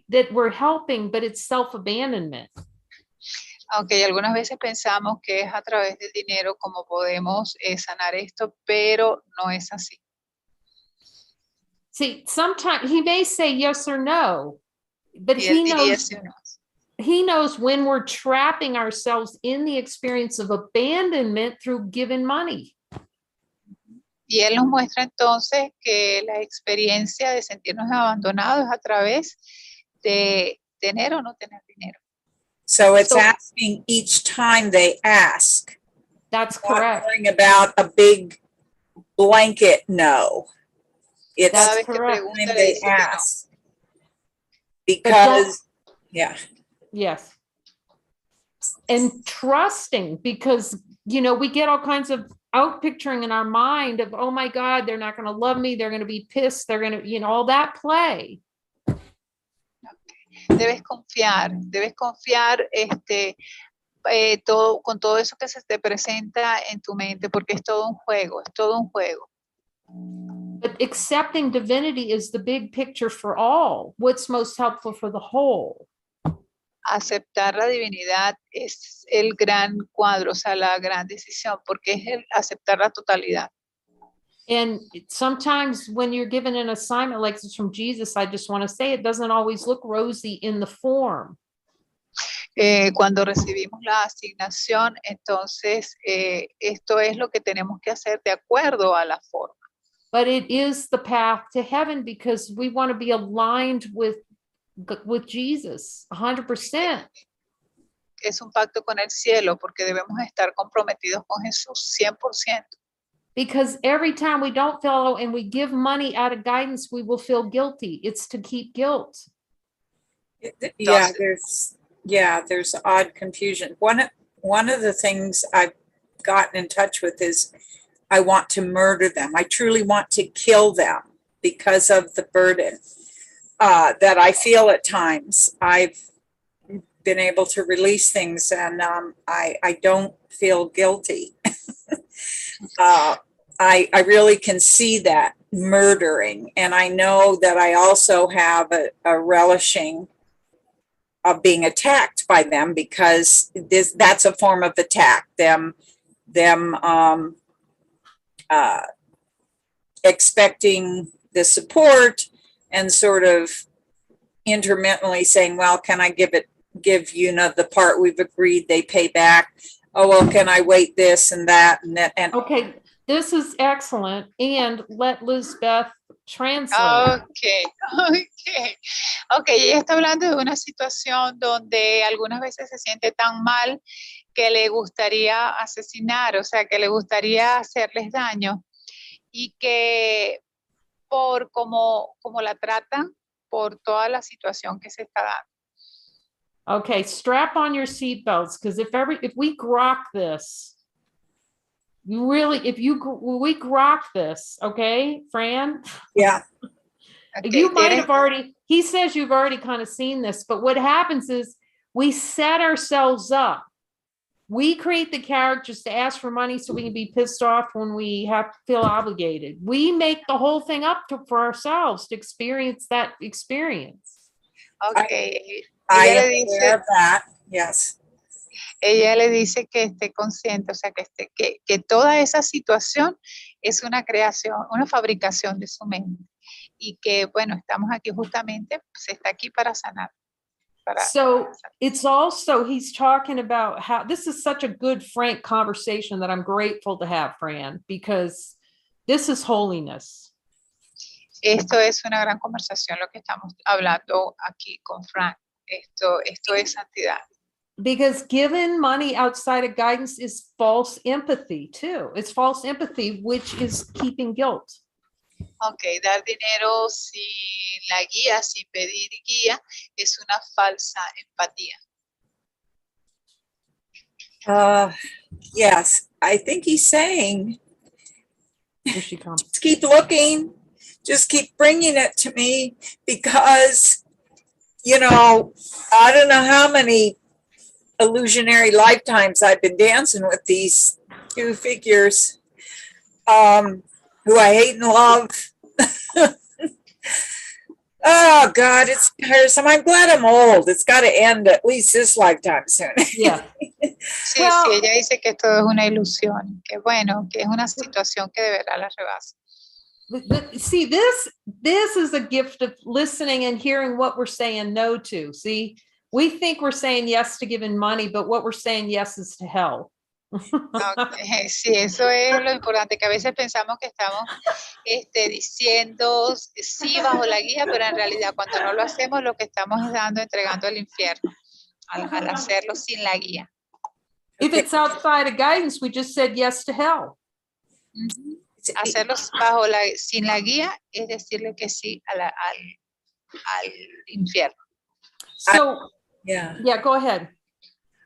that we're helping, but it's self-abandonment. Aunque algunas veces pensamos que es a través del dinero como podemos sanar esto, pero no es así. See, sometimes he may say yes or no, but he knows when we're trapping ourselves in the experience of abandonment through giving money. Y él nos muestra entonces que la experiencia de sentirnos abandonados es a través de tener o no tener dinero. So it's asking each time they ask. That's correct. Not worrying about a big blanket no. It's That's correct. when they ask. Because, yeah. Yes. and trusting, because, you know, we get all kinds of out picturing in our mind of, oh my God, they're not going to love me. They're going to be pissed. They're going to, you know, all that play. Debes confiar todo, con todo eso que se te presenta en tu mente, porque es todo un juego, es todo un juego. But accepting divinity is the big picture for all. What's most helpful for the whole? Aceptar la divinidad es el gran cuadro, o sea, la gran decisión, porque es el aceptar la totalidad. And sometimes when you're given an assignment like this from Jesus, I just want to say it doesn't always look rosy in the form. Cuando recibimos la asignación, entonces esto es lo que tenemos que hacer de acuerdo a la forma. But it is the path to heaven, because we want to be aligned with Jesus 100%. Es un pacto con el cielo, porque debemos estar comprometidos con Jesús 100%. Because every time we don't follow and we give money out of guidance, we will feel guilty. It's to keep guilt. Yeah, there's odd confusion. One of the things I've gotten in touch with is I want to murder them. I truly want to kill them because of the burden that I feel at times. I've been able to release things, and I don't feel guilty. I really can see that murdering, and I know that I also have a relishing of being attacked by them, because that's a form of attack, them expecting the support and sort of intermittently saying, well, can I give you know, the part we've agreed they pay back? Oh, well, can I wait this and that and that? And okay, this is excellent. And let Lizbeth translate. Ok, ella está hablando de una situación donde algunas veces se siente tan mal que le gustaría asesinar, o sea, que le gustaría hacerles daño, y que por como la tratan, por toda la situación que se está dando. Okay, strap on your seatbelts, because if we grok this, we grok this, okay, Fran? yeah. Okay, You might have already, he says you've already kind of seen this, but what happens is we set ourselves up. We create the characters to ask for money so we can be pissed off when we have to feel obligated. We make the whole thing up for ourselves to experience that experience. Okay. I am aware of that. Yes. Ella le dice que esté consciente, o sea, que toda esa situación es una creación, una fabricación de su mente, y que, bueno, estamos aquí justamente, se está aquí para sanar. So it's also, he's talking about how, this is such a good, frank conversation that I'm grateful to have, Fran, because this is holiness. Esto es una gran conversación, lo que estamos hablando aquí con Frank. Esto es santidad. Because giving money outside of guidance is false empathy too. It's false empathy, which is keeping guilt. Ok, dar dinero sin la guía, sin pedir guía, es una falsa empatía. Yes, I think he's saying, Here she comes. just keep looking, just keep bringing it to me, because, you know, I don't know how many illusionary lifetimes I've been dancing with these two figures who I hate and love. Oh God, it's tiresome. I'm glad I'm old. It's got to end at least this lifetime soon. Yeah. Sí, sí, ella dice que todo es una ilusión, que bueno, que es una situación que de verdad la rebasa. See, this is a gift of listening and hearing what we're saying no to. See, we think we're saying yes to giving money, but what we're saying yes is to hell. Okay, sí, eso es lo importante, que a veces pensamos que estamos diciendo sí bajo la guía, pero en realidad cuando no lo hacemos, lo que estamos es entregando al infierno, al hacerlo sin la guía. If it's outside of guidance, we just said yes to hell. Hacerlo sin la guía es decirle que sí al infierno. So, Yeah. yeah, go ahead.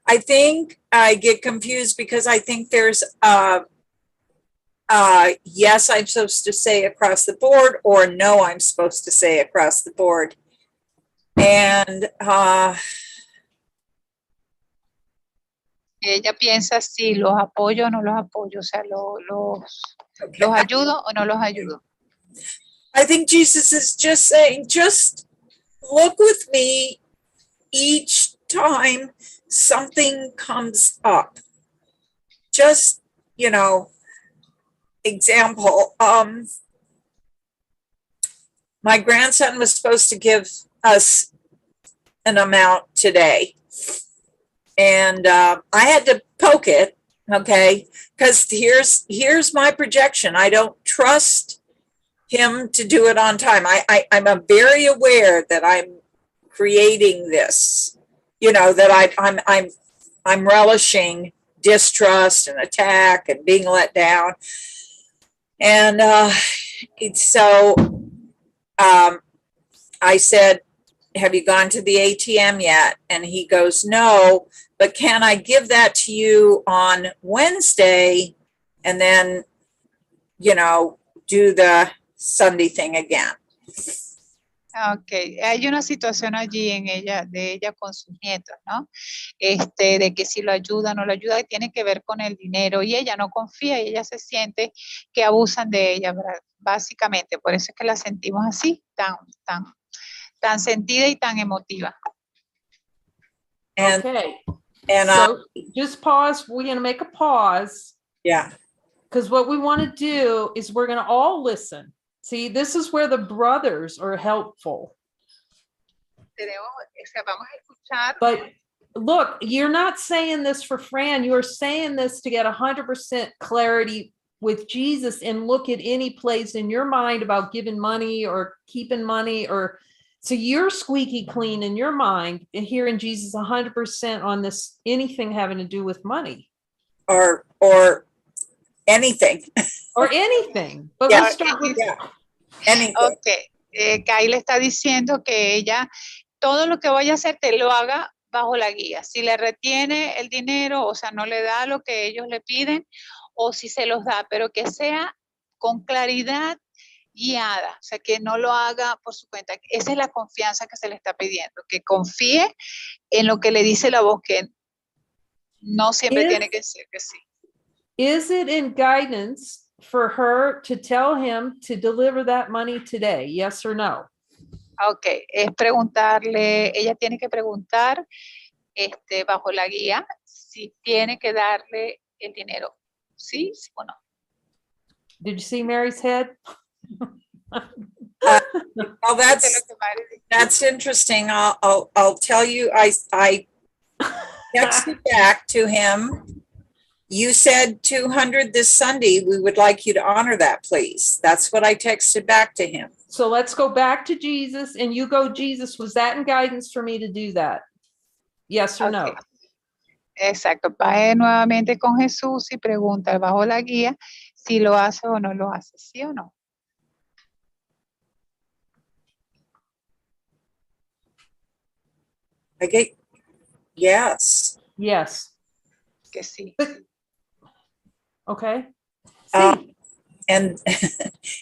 I think I get confused because I think there's yes, I'm supposed to say across the board, or no, I'm supposed to say across the board. And Ella piensa si los apoyo o no los apoyo, o sea, los ayudo o no los ayudo. I think Jesus is just saying, just look with me each time something comes up. Just, you know, example, my grandson was supposed to give us an amount today. And I had to poke it, okay, because here's my projection. I don't trust him to do it on time. I'm very aware that I'm creating this, you know, that I'm relishing distrust and attack and being let down. And so I said, have you gone to the ATM yet? And he goes, no, but can I give that to you on Wednesday and then, you know, do the Sunday thing again? Okay, hay una situación allí de ella con sus nietos, ¿no? De que si lo ayuda o no lo ayuda, tiene que ver con el dinero y ella no confía y ella se siente que abusan de ella, ¿verdad? Básicamente, por eso es que la sentimos así, tan sentida y tan emotiva. And, Okay. and So just pause. We're going to make a pause. yeah. Because what we want to do is we're going to all listen. See, this is where the brothers are helpful. Vamos a escuchar. But look, you're not saying this for Fran. You're saying this to get 100% clarity with Jesus and look at any place in your mind about giving money or keeping money, or so you're squeaky clean in your mind and hearing Jesus 100% on this, anything having to do with money. Or anything. Or anything. But Yeah, let's start with anything. Okay. Kai le está diciendo que ella, todo lo que vaya a hacer, te lo haga bajo la guía. Si le retiene el dinero, o sea, no le da lo que ellos le piden, o si se los da, pero que sea con claridad guiada, o sea, que no lo haga por su cuenta. Esa es la confianza que se le está pidiendo, que confíe en lo que le dice la voz, que no siempre tiene que ser que sí. Is it in guidance for her to tell him to deliver that money today? Yes or no? Ok, es preguntarle, ella tiene que preguntar bajo la guía si tiene que darle el dinero. ¿Sí o no? Did you see Mary's head? Well, that's interesting. I'll tell you, I texted back to him. You said 200 this Sunday. We would like you to honor that, please. That's what I texted back to him. So let's go back to Jesus and you go, Jesus, was that in guidance for me to do that? Yes or no? Exacto. Va nuevamente con Jesús y pregunta bajo la guía si lo hace o no lo hace, ¿sí o no? Okay. Yes. Yes. Que sí. Okay. And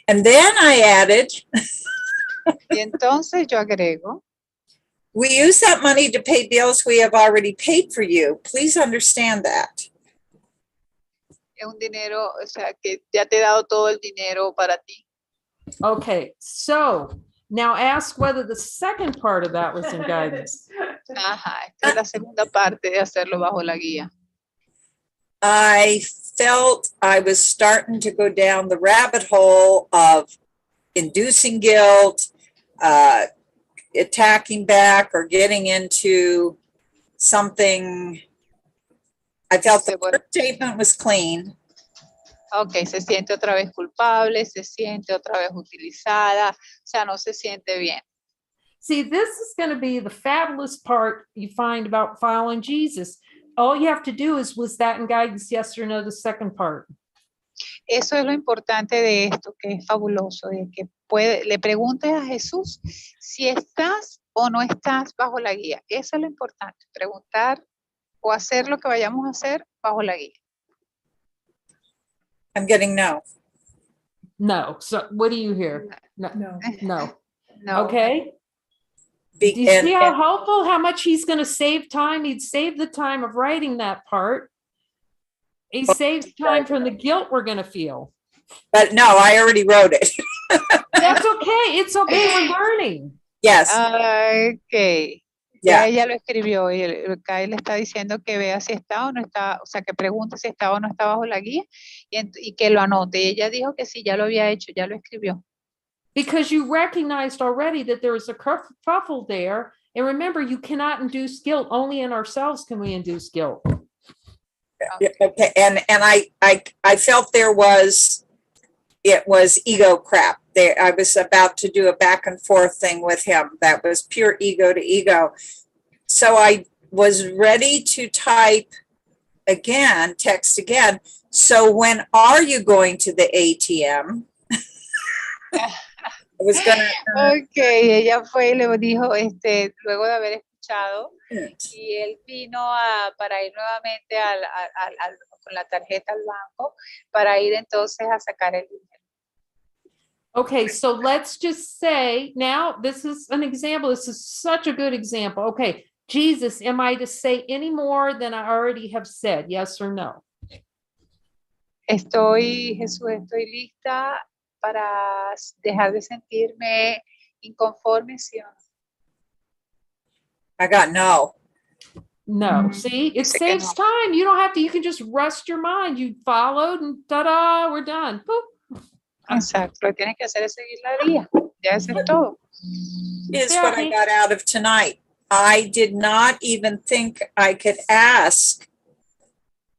then I added, Y entonces yo agrego, we use that money to pay bills we have already paid for you. Please understand that. es un dinero, o sea, que ya te he dado todo el dinero para ti. Okay. So now ask whether the second part of that was in guidance. Ajá, esta es la segunda parte de hacerlo bajo la guía. I felt I was starting to go down the rabbit hole of inducing guilt, attacking back, or getting into something. I felt the first statement was clean. Ok, se siente otra vez culpable, se siente otra vez utilizada, o sea, no se siente bien. See, this is going to be the fabulous part you find about following Jesus. All you have to do is, was that in guidance, yes or no, the second part? Eso es lo importante de esto, que es fabuloso, de que le preguntes a Jesús si estás o no estás bajo la guía. Eso es lo importante, preguntar o hacer lo que vayamos a hacer bajo la guía. I'm getting no. No. So what do you hear? No. No. No. No. Okay. Be- Do you and- see how and- helpful, how much he's going to save time? He'd save the time of writing that part. He saves time from the guilt we're going to feel. But no, I already wrote it. That's okay. It's okay. We're learning. Yes, Ok. yeah. Ya ella lo escribió y acá él está diciendo que vea si está o no está, o sea, que pregunte si está o no está bajo la guía y que lo anote. Y ella dijo que sí, ya lo había hecho, ya lo escribió. Because you recognized already that there is a kerfuffle there. And remember, you cannot induce guilt. Only in ourselves can we induce guilt. Okay, and I felt it was ego crap. There, I was about to do a back and forth thing with him. That was pure ego to ego. So I was ready to type again, text again. So when are you going to the ATM? I was gonna. Ok, ella fue y le dijo, luego de haber escuchado, y él vino para ir nuevamente con la tarjeta al banco, para ir entonces a sacar el dinero. Okay, so let's just say now, this is an example. This is such a good example. Okay, Jesus, am I to say any more than I already have said? Yes or no? Jesús, estoy lista para dejar de sentirme inconforme, ¿sí o no? I got no. No. See, it Sé que saves no. time. You don't have to, you can just rest your mind. You followed and ta-da, we're done. Boop. Exacto, lo que tienes que hacer es seguir la guía. Ya eso es todo. Is what I got out of tonight. I did not even think I could ask.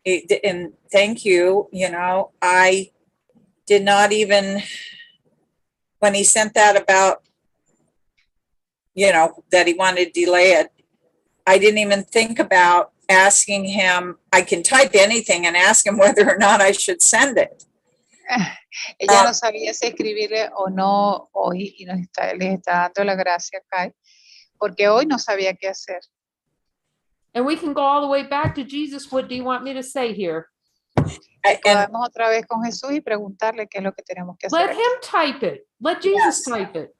And thank you, I did not even, when he sent that about, that he wanted to delay it, I didn't even think about asking him. I can type anything and ask him whether or not I should send it. Ella no sabía si escribirle o no hoy y les está dando la gracia acá, porque hoy no sabía qué hacer. And we can go all the way back to Jesus. What do you want me to say here? And Podemos otra vez con Jesús y preguntarle qué es lo que tenemos que hacer. Let aquí. him type it. Let Jesus Yes. type it.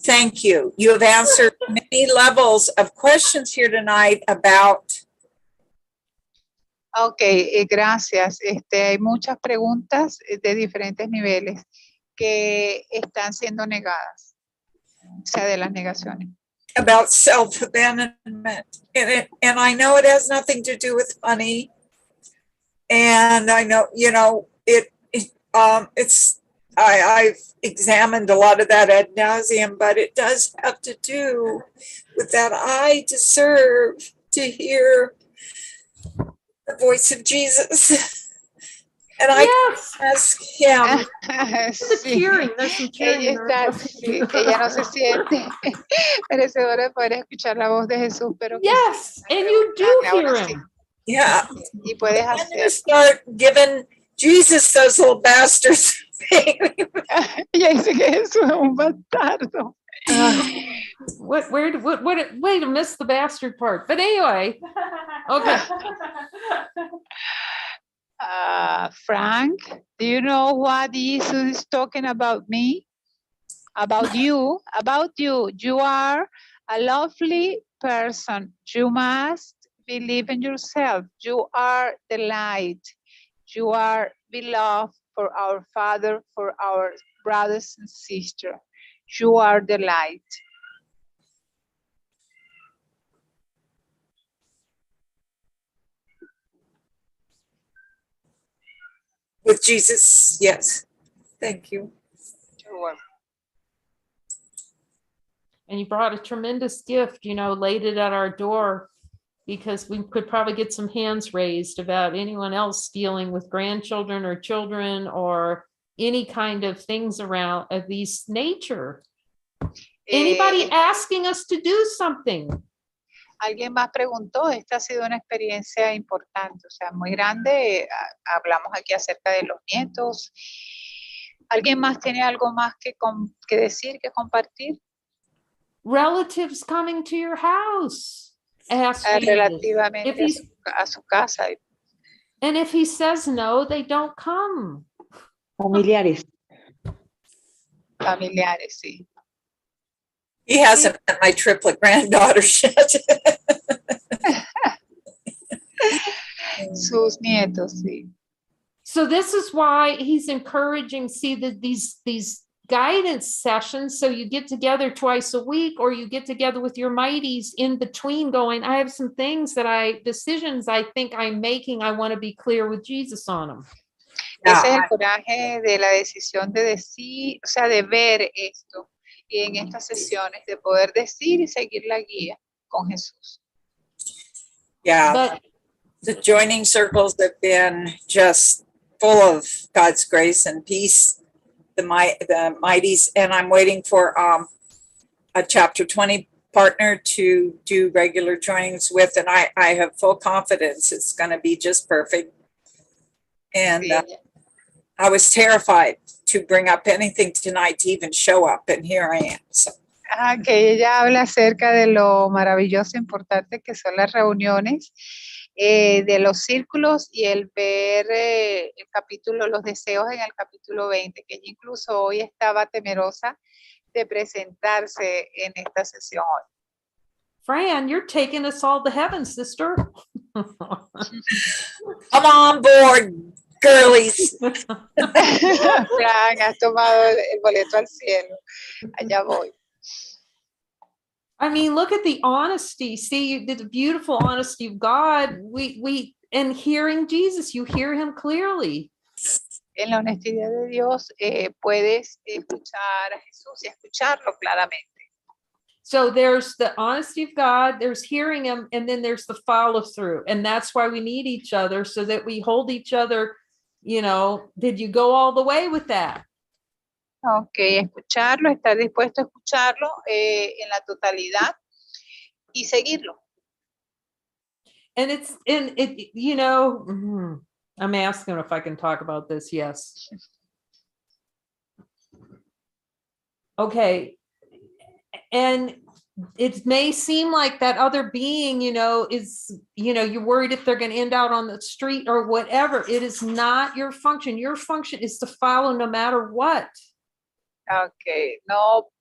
thank you. You have answered many levels of questions here tonight about. Ok, gracias. Hay muchas preguntas de diferentes niveles que están siendo negadas, o sea, de las negaciones. About self-abandonment. And I know it has nothing to do with money. And I know, I've examined a lot of that ad nauseum, but it does have to do with that I deserve to hear the voice of Jesus. And I Yes. ask him. The tearing. There's some tearing. Ella, in her sí, voice. ella no se siente merecedora de poder escuchar la voz de Jesús, pero que Yes, sí, and you do ahora hear sí, him. Yeah. y puedes I'm going to hacer. start giving Jesus those little bastards. Ella dice que Jesús es un bastardo. What? Way to miss the bastard part. But anyway, okay. Frank, do you know what Jesus is talking about me? About you? About you. You are a lovely person. You must believe in yourself. You are the light. You are beloved for our Father, for our brothers and sisters. You are the light. With Jesus, yes. Thank you. You're welcome. And you brought a tremendous gift, laid it at our door, because we could probably get some hands raised about anyone else dealing with grandchildren or children or any kind of things around of these nature. Anybody asking us to do something? Alguien más preguntó, esta ha sido una experiencia importante, o sea, muy grande. Hablamos aquí acerca de los nietos. ¿Alguien más tiene algo más que decir, que compartir? Relatives coming to your house. Asking Relativamente. a su casa. And if he says no, they don't come. Familiares. Familiares, sí. He hasn't met my triplet granddaughters yet. Sus nietos, sí. So this is why he's encouraging, see, that these guidance sessions, so you get together twice a week, or you get together with your mighties in between going, I have some things decisions I think I'm making, I want to be clear with Jesus on them. Ese es el coraje de la decisión de decir, o sea, de ver esto y en estas sesiones, de poder decir y seguir la guía con Jesús. Yeah, But the joining circles have been just full of God's grace and peace, the mighties, and I'm waiting for a chapter 20 partner to do regular joinings with, and I have full confidence it's going to be just perfect. And I was terrified to bring up anything tonight to even show up, and here I am. So. Que ella habla acerca de lo maravilloso e importante que son las reuniones, de los círculos y el ver el capítulo, los deseos en el capítulo 20, que ella incluso hoy estaba temerosa de presentarse en esta sesión hoy. Fran, you're taking us all to heaven, sister. Come on board, girlies. Fran, has tomado el boleto al cielo. Allá voy. I mean, look at the honesty. See, the beautiful honesty of God. We and hearing Jesus, you hear him clearly. En la honestidad de Dios, puedes escuchar a Jesús y escucharlo claramente. So there's the honesty of God, there's hearing him, and then there's the follow through. And that's why we need each other, so that we hold each other, you know, did you go all the way with that? Ok, escucharlo, estar dispuesto a escucharlo en la totalidad y seguirlo. And it, you know, I'm asking if I can talk about this. Yes. Okay. And it may seem like that other being, you know, is, you know, you're worried if they're going to end out on the street or whatever. It is not your function. Your function is to follow no matter what. Okay, no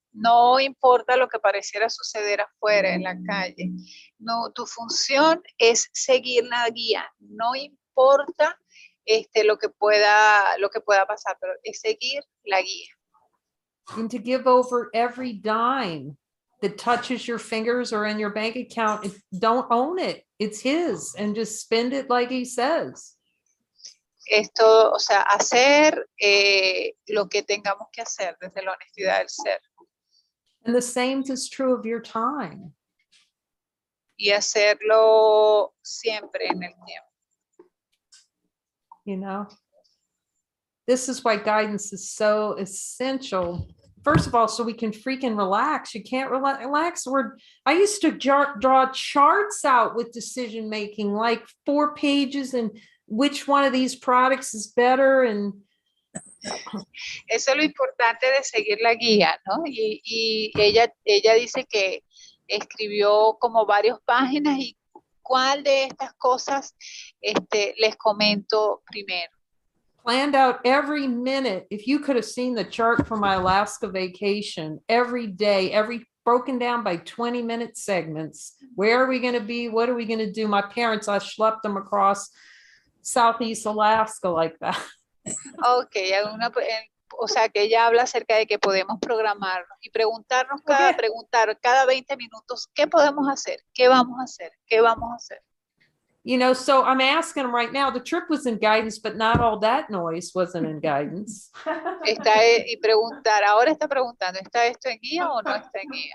importa lo que pareciera suceder afuera en la calle. No, tu función es seguir la guía. No importa lo que pueda pasar, pero es seguir la guía. And to give over every dime that touches your fingers or in your bank account, don't own it. It's his, and just spend it like he says. Esto, o sea, hacer lo que tengamos que hacer desde la honestidad del ser. And the same is true of your time. Y hacerlo siempre en el tiempo. You know, this is why guidance is so essential. First of all, so we can freaking relax. You can't relax. I used to draw charts out with decision making, like 4 pages, and which one of these products is better. And eso es lo importante de seguir la guía, ¿no? Y ella dice que escribió como varias páginas y cuál de estas cosas les comento primero. Planned out every minute. If you could have seen the chart for my Alaska vacation, every day, broken down by 20-minute segments. Where are we going to be? What are we going to do? My parents, I schlepped them across Southeast Alaska like that. Ok, o sea que ella habla acerca de que podemos programarnos y preguntarnos cada 20 minutos, ¿qué podemos hacer? ¿Qué vamos a hacer? ¿Qué vamos a hacer? You know, so I'm asking them right now, the trip was in guidance, but not all that noise wasn't in guidance. Ahora está preguntando, ¿está esto en guía o no está en guía?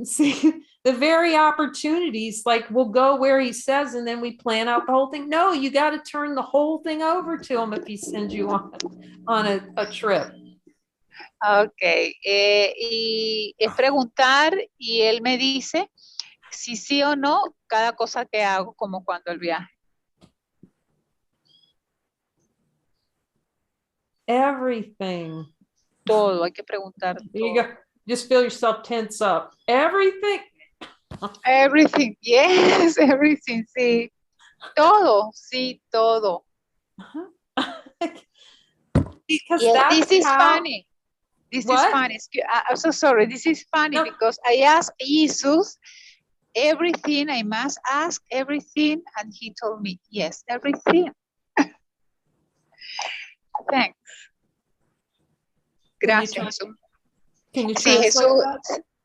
See, the very opportunities, like we'll go where he says, and then we plan out the whole thing. No, you got to turn the whole thing over to him if he sends you on a trip. Ok, y es preguntar y él me dice si sí o no cada cosa que hago, como cuando el viaje. Everything. Todo, hay que preguntar todo. You just feel yourself tense up. Everything. Everything, yes, everything, sí. Todo, sí, todo. Because Yes, that's this is how, funny. This is what? funny. I'm so sorry. This is funny No. because I asked Jesus everything. I must ask everything. And he told me, yes, everything. Thanks. Can you Gracias, tra- Jesús. Can you Sí, translate Jesús,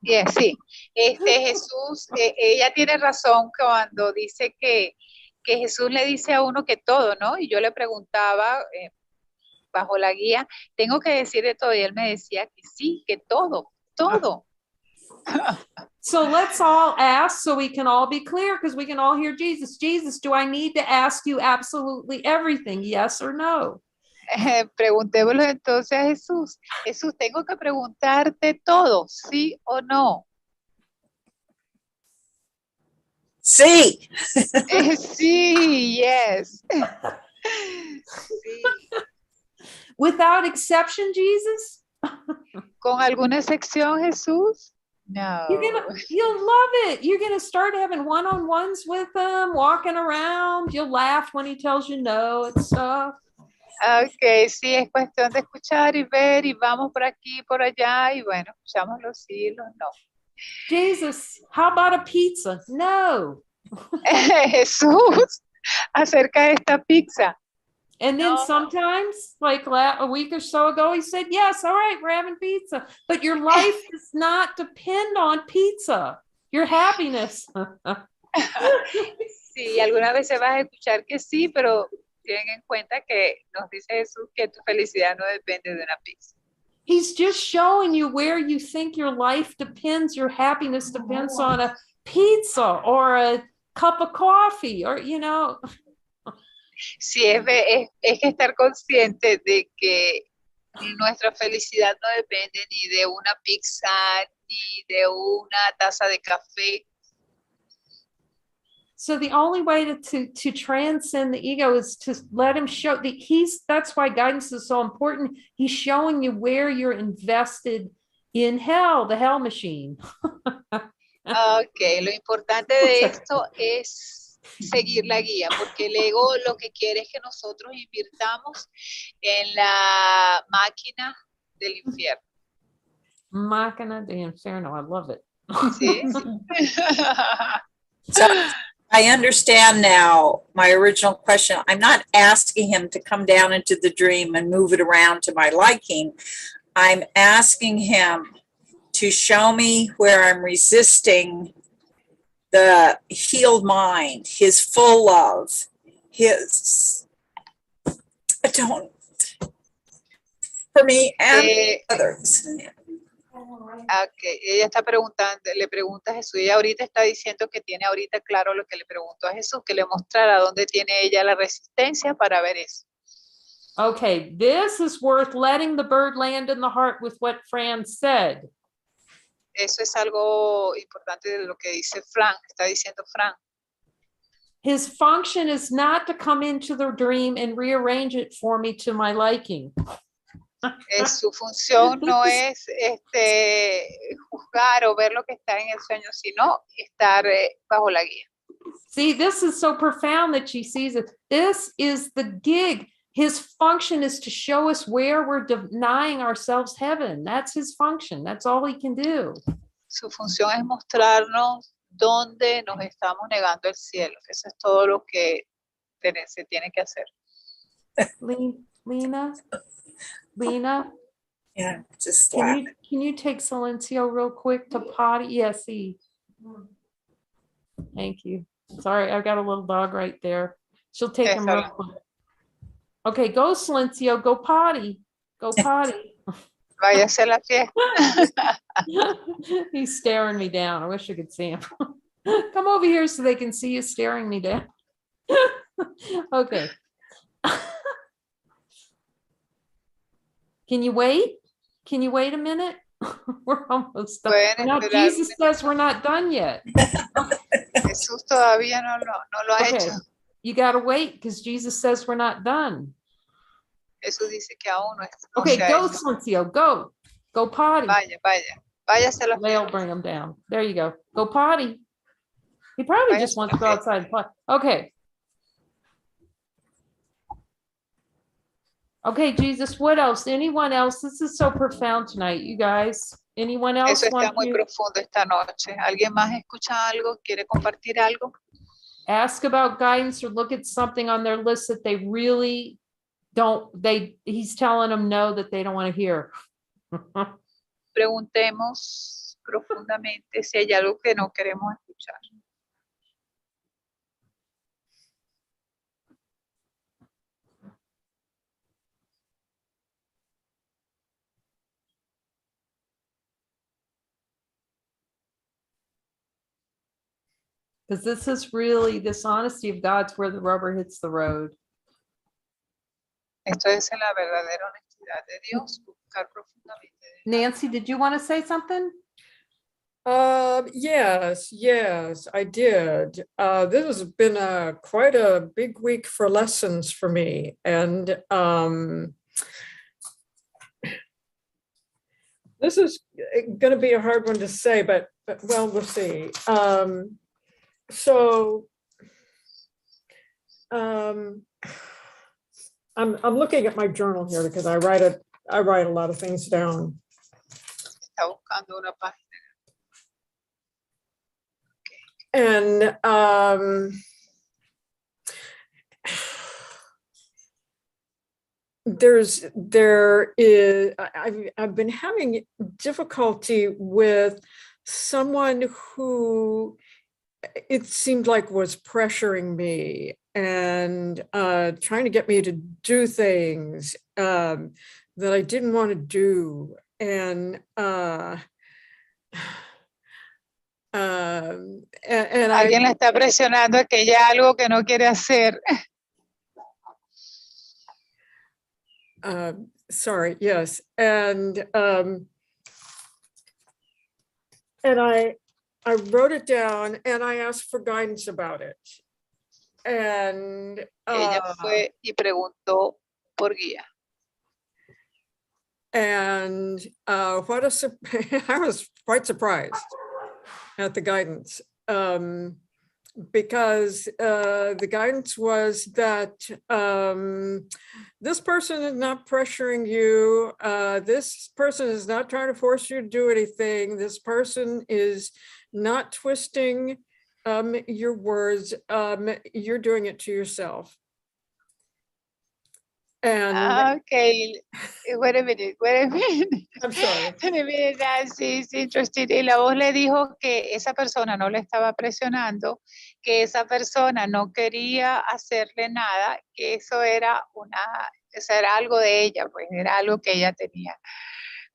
that? sí. Jesús, ella tiene razón cuando dice que Jesús le dice a uno que todo, ¿no? Y yo le preguntaba, bajo la guía, tengo que decir de todo, y él me decía que sí, que todo, todo. So let's all ask so we can all be clear because we can all hear Jesus. Jesus, do I need to ask you absolutely everything? Yes or no? Preguntémoslo entonces a Jesús. Jesús, tengo que preguntarte todo, ¿sí o no? Sí. Sí, yes. Sí. Without exception, Jesus? ¿Con alguna excepción, Jesús? No. You'll love it. You're gonna start having one-on-ones with him, walking around. You'll laugh when he tells you no and stuff. Ok, sí, es cuestión de escuchar y ver y vamos por aquí, por allá y bueno, escuchamos los sí y los no. Jesus, how about a pizza? No. Jesús, acerca de esta pizza. And then No. sometimes, like a week or so ago, he said, yes, all right, we're having pizza. But your life does not depend on pizza. Your happiness. Sí, algunas veces vas a escuchar que sí, pero ten en cuenta que nos dice Jesús que tu felicidad no depende de una pizza. He's just showing you where you think your life depends, your happiness depends on a pizza or a cup of coffee or, you know. Sí, es que estar consciente de que nuestra felicidad no depende ni de una pizza, ni de una taza de café. So the only way to transcend the ego is to let him show that's why guidance is so important. He's showing you where you're invested in hell, the hell machine. Ok, lo importante de esto es seguir la guía, porque el ego lo que quiere es que nosotros invirtamos en la máquina del infierno. Máquina de infierno, I love it. Sí. So I understand now my original question. I'm not asking him to come down into the dream and move it around to my liking. I'm asking him to show me where I'm resisting the healed mind, his full love, his, I don't, for me and others. Okay. Ella está preguntando, le pregunta a Jesús, ella ahorita está diciendo que tiene ahorita claro lo que le preguntó a Jesús, que le mostrara dónde tiene ella la resistencia para ver eso. Okay, this is worth letting the bird land in the heart with what Fran said. Eso es algo importante de lo que dice Fran, está diciendo Fran. His function is not to come into the dream and rearrange it for me to my liking. Su función no es juzgar o ver lo que está en el sueño, sino estar bajo la guía. See, this is so profound that she sees it. This is the gig. His function is to show us where we're denying ourselves heaven. That's his function. That's all he can do. Su función es mostrarnos dónde nos estamos negando el cielo. Eso es todo lo que se tiene que hacer. Lena? Yeah, just can you take Silencio real quick to potty? Yes, Thank you. Sorry, I've got a little dog right there. She'll take him real quick. Okay, go Silencio, go potty. Go potty. Váyase a la fiesta. He's staring me down. I wish I could see him. Come over here so they can see you staring me down. Okay. Can you wait? Can you wait a minute? We're almost done. Now, Jesus says we're not done yet. Jesús todavía no lo ha hecho. You got to wait because Jesus says we're not done. Jesús dice que aún no está. Okay, go, Silencio, go. Go potty. Váyase a la They'll bring them down. There you go. Go potty. He probably Vaya, just wants to go okay. outside and play. Okay. Okay, Jesus, what else? Anyone else? This is so profound tonight, you guys. Anyone else Eso está want muy to profundo esta noche. ¿Alguien más escucha algo? ¿Quiere compartir algo? ask about guidance or look at something on their list that they really don't, he's telling them no, that they don't want to hear? Preguntemos profundamente si hay algo que no queremos escuchar. Because this is really, this honesty of God's where the rubber hits the road. Esto es la verdadera honestidad de Dios, buscar profundamente. Nancy, did you want to say something? Yes, I did. This has been quite a big week for lessons for me. And this is going to be a hard one to say, but well, we'll see. I'm looking at my journal here because I write a lot of things down. Está buscando una página. And I've been having difficulty with someone who it seemed like was pressuring me and trying to get me to do things that I didn't want to do. And Alguien la está presionando a que ella algo que no quiere hacer. Sorry, yes. And I wrote it down and I asked for guidance about it. And Ella fue y preguntó por guía. And I was quite surprised at the guidance, because the guidance was that this person is not pressuring you. This person is not trying to force you to do anything. This person is not twisting your words. You're doing it to yourself. And Okay, wait a minute. I'm sorry. Wait a minute, Nancy, it's interesting. Y la voz le dijo que esa persona no le estaba presionando, que esa persona no quería hacerle nada, que eso era algo de ella, pues era algo que ella tenía,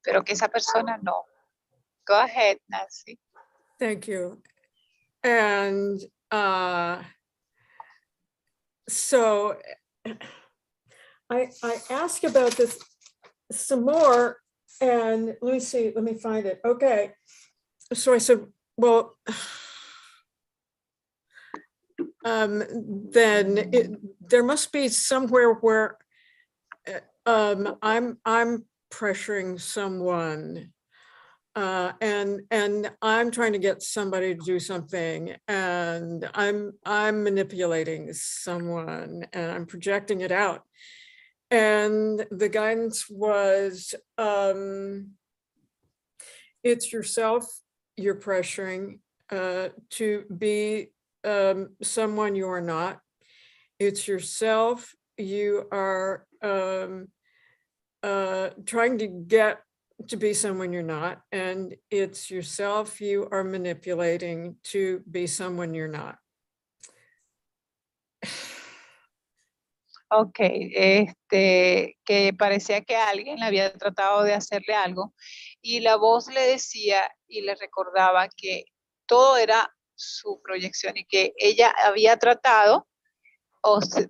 pero que esa persona no. Go ahead, Nancy. Thank you. And so I asked about this some more, and let me see, let me find it. Okay. So I said, well, then there must be somewhere where I'm pressuring someone, and I'm trying to get somebody to do something, and I'm manipulating someone, and I'm projecting it out. And the guidance was, it's yourself you're pressuring to be someone you are not. It's yourself you are trying to get to be someone you're not. And it's yourself you are manipulating to be someone you're not. Ok, que parecía que alguien le había tratado de hacerle algo y la voz le decía y le recordaba que todo era su proyección y que ella había tratado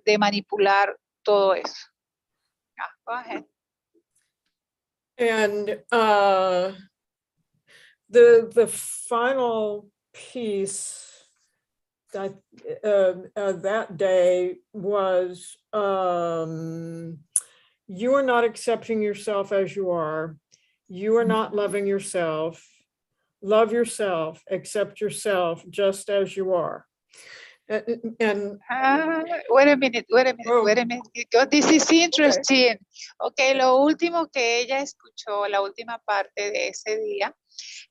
de manipular todo eso. Go ahead. And the final piece that day was, you are not accepting yourself as you are. You are not loving yourself. love yourself, accept yourself just as you are. And Wait a minute, Oh. because this is interesting. Okay, lo último que ella escuchó, la última parte de ese día,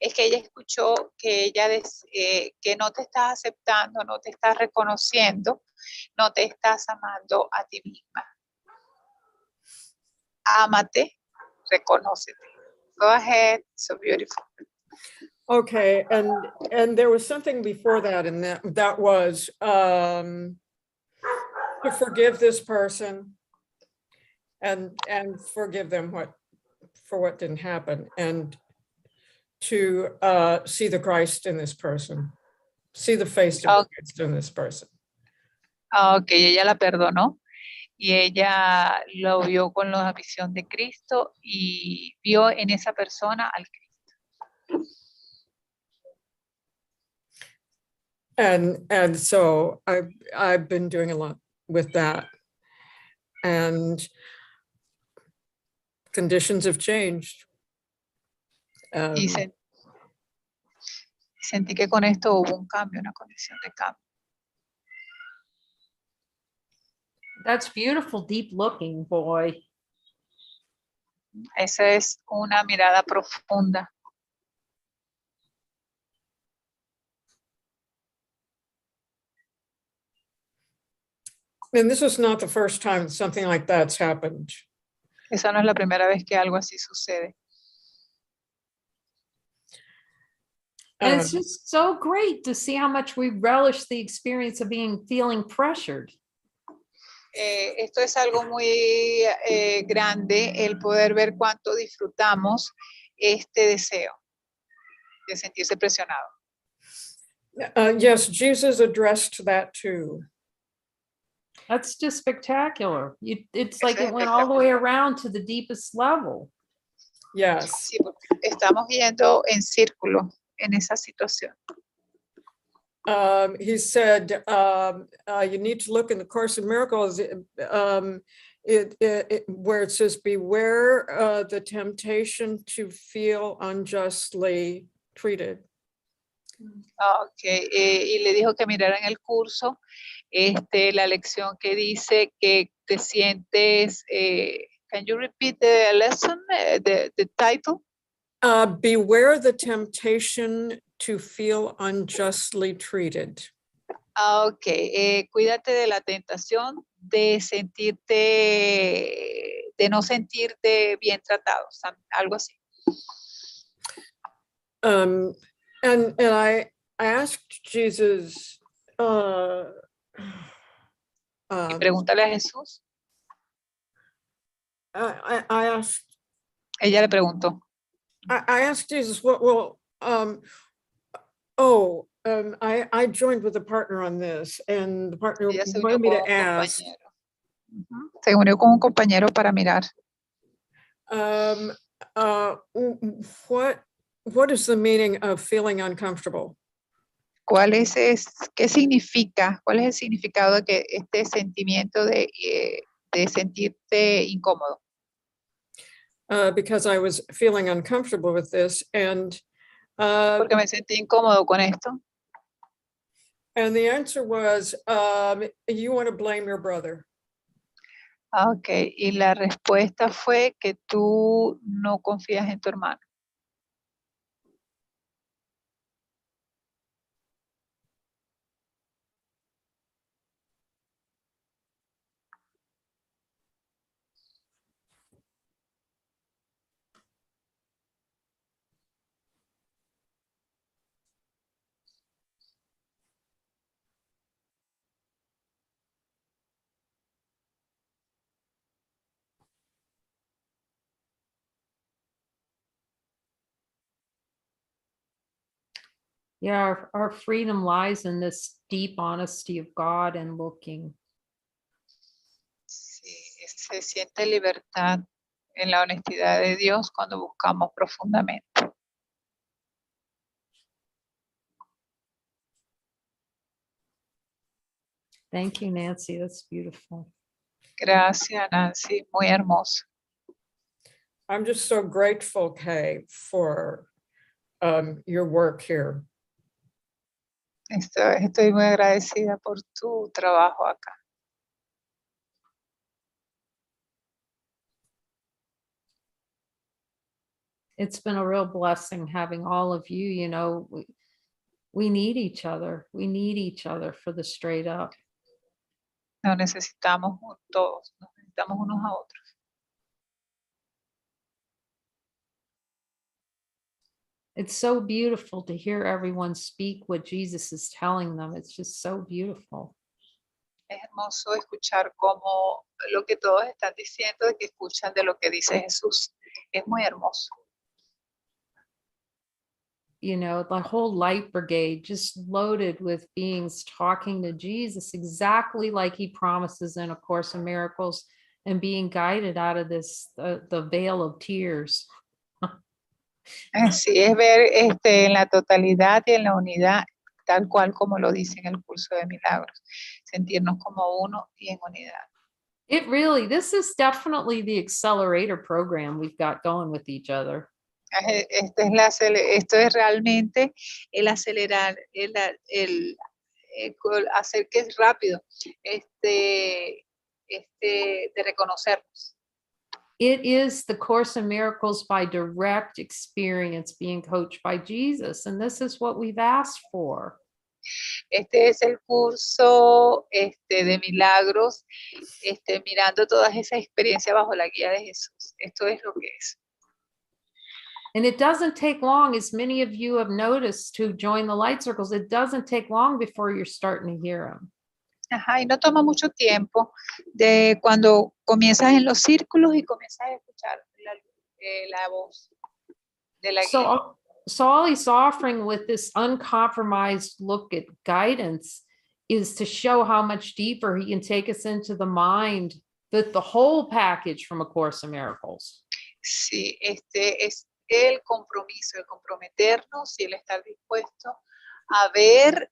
es que ella escuchó que que no te estás aceptando, no te estás reconociendo, no te estás amando a ti misma. Ámate, reconócete. Go ahead, so beautiful. Okay, and there was something before that, and that was to forgive this person and forgive them for what didn't happen, and to see the Christ in this person, see the face of Christ in this person. Ok, ella la perdonó y ella lo vio con la visión de Cristo y vio en esa persona al Cristo. And so I've been doing a lot with that, and conditions have changed. Y sentí que con esto hubo un cambio, una condición de cambio. That's beautiful, deep looking, boy. Esa es una mirada profunda. And this is not the first time something like that's happened. Esa no es la primera vez que algo así sucede. And it's just so great to see how much we relish the experience of feeling pressured. Esto es algo muy grande, el poder ver cuánto disfrutamos este deseo de sentirse presionado. Yes, Jesus addressed that too. That's just spectacular. It's like it went all the way around to the deepest level. Yes. Sí, estamos yendo en círculo en esa situación. He said, you need to look in the Course in Miracles, where it says, beware the temptation to feel unjustly treated. Okay, y le dijo que mirara en el curso la lección que dice que te sientes, can you repeat the lesson, the title? Beware the temptation to feel unjustly treated. Okay, cuídate de la tentación de no sentirte bien tratado, algo así. And I asked Jesus, Y pregúntale a Jesús. I asked. Ella le preguntó. I asked Jesus, I joined with a partner on this, and the partner wanted me to ask. Se unió con un compañero para mirar. What is the meaning of feeling uncomfortable? ¿Qué significa? ¿Cuál es el significado de que este sentimiento de sentirte incómodo? Because I was feeling uncomfortable with this, and porque me sentí incómodo con esto. And the answer was, you want to blame your brother. Okay, y la respuesta fue que tú no confías en tu hermano. Yeah, our freedom lies in this deep honesty of God and looking. Sí, se siente libertad en la honestidad de Dios cuando buscamos profundamente. Thank you, Nancy. That's beautiful. Gracias, Nancy. Muy hermoso. I'm just so grateful, Kay, for your work here. Estoy muy agradecida por tu trabajo acá. It's been a real blessing having all of you. You know, we need each other. We need each other for the straight up. Nos necesitamos todos, nos necesitamos unos a otros. It's so beautiful to hear everyone speak what Jesus is telling them. It's just so beautiful. Es hermoso escuchar cómo lo que todos están diciendo, de que escuchan de lo que dice Jesús. Es muy hermoso. You know, the whole light brigade just loaded with beings talking to Jesus exactly like he promises in A Course in Miracles, and being guided out of this, the veil of tears. Así es ver en la totalidad y en la unidad, tal cual como lo dice en el curso de milagros, sentirnos como uno y en unidad. It really, this is definitely the accelerator program we've got going with each other. Esto es realmente el acelerar, el hacer que es rápido, de reconocernos. It is the Course in Miracles by direct experience, being coached by Jesus. And this is what we've asked for. Este es el curso de milagros, mirando todas esas experiencias bajo la guía de Jesús. Esto es lo que es. And it doesn't take long, as many of you have noticed who join the light circles, it doesn't take long before you're starting to hear them. Ajá, y no toma mucho tiempo de cuando comienzas en los círculos y comienzas a escuchar la voz de la guía. So all he's offering with this uncompromised look at guidance is to show how much deeper he can take us into the mind, that the whole package from A Course in Miracles. Sí, es el compromiso, el comprometernos y el estar dispuesto a ver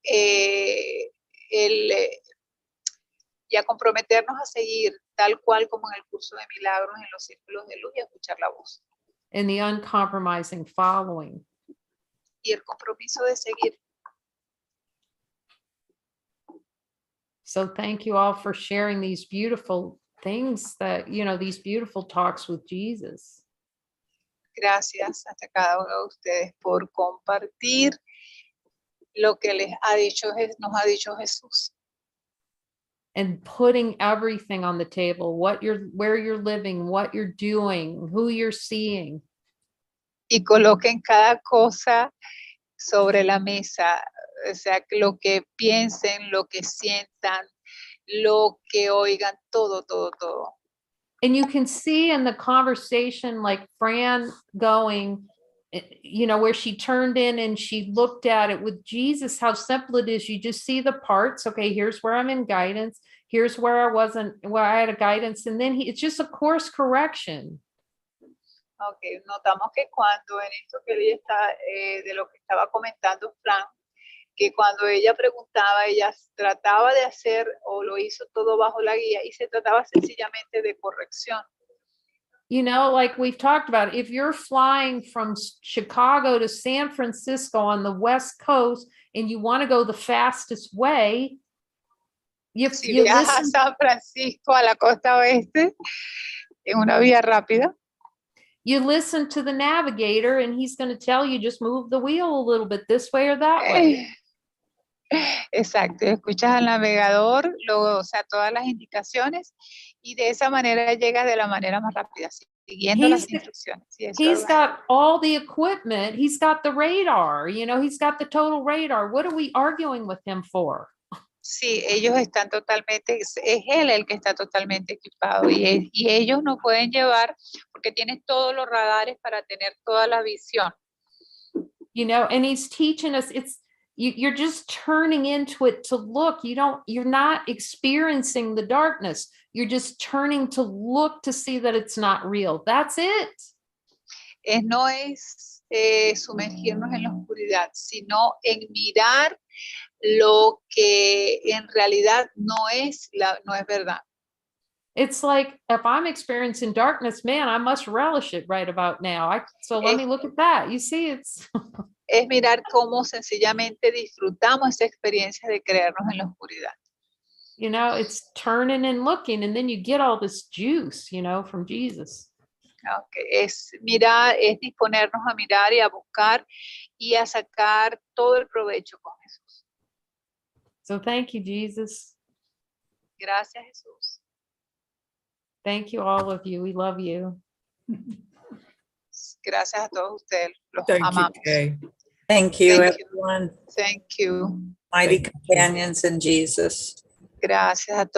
y a comprometernos a seguir tal cual como en el curso de milagros, en los círculos de luz, y a escuchar la voz. And the uncompromising following. Y el compromiso de seguir. So thank you all for sharing these beautiful things that, you know, these beautiful talks with Jesus. Gracias a cada uno de ustedes por compartir lo que nos ha dicho Jesús. And putting everything on the table, where you're living, what you're doing, who you're seeing. Y coloquen cada cosa sobre la mesa, o sea, lo que piensen, lo que sientan, lo que oigan, todo. And you can see in the conversation, like Fran going, you know, where she turned in and she looked at it with Jesus, how simple it is. You just see the parts. Okay, here's where I'm in guidance. Here's where I had a guidance. And then it's just a course correction. Okay, notamos que cuando en esto que ella está, de lo que estaba comentando Fran, que cuando ella preguntaba, ella trataba de hacer o lo hizo todo bajo la guía y se trataba sencillamente de corrección. You know, like we've talked about, if you're flying from Chicago to San Francisco on the West Coast and you want to go the fastest way, si viajas a San Francisco, a la costa oeste, en una vía rápida, you listen to the navigator and he's going to tell you just move the wheel a little bit this way or that way. Exacto, escuchas al navegador, luego, o sea, todas las indicaciones y de esa manera llegas de la manera más rápida, siguiendo las instrucciones. He's got all the equipment, he's got the radar, you know, he's got the total radar. What are we arguing with him for? Sí, ellos están totalmente, es él el que está totalmente equipado y ellos no pueden llevar porque tienen todos los radares para tener toda la visión. You know, and he's teaching us, you're just turning into it to look. You're not experiencing the darkness. You're just turning to look to see that it's not real. That's it. No es sumergirnos en la oscuridad, sino en mirar lo que en realidad no es verdad. It's like, if I'm experiencing darkness, man, I must relish it right about now. So let me look at that. You see, it's es mirar cómo sencillamente disfrutamos esa experiencia de creernos en la oscuridad. You know, it's turning and looking, and then you get all this juice, you know, from Jesus. Okay. Es mirar, es disponernos a mirar y a buscar y a sacar todo el provecho con Jesús. So thank you, Jesus. Gracias, Jesús. Thank you, all of you. We love you. Gracias a todos ustedes. Los Thank you, amamos. Kay. Thank you, Thank you. everyone. Thank you. Mighty Thank you. companions in Jesus. Gracias a todos.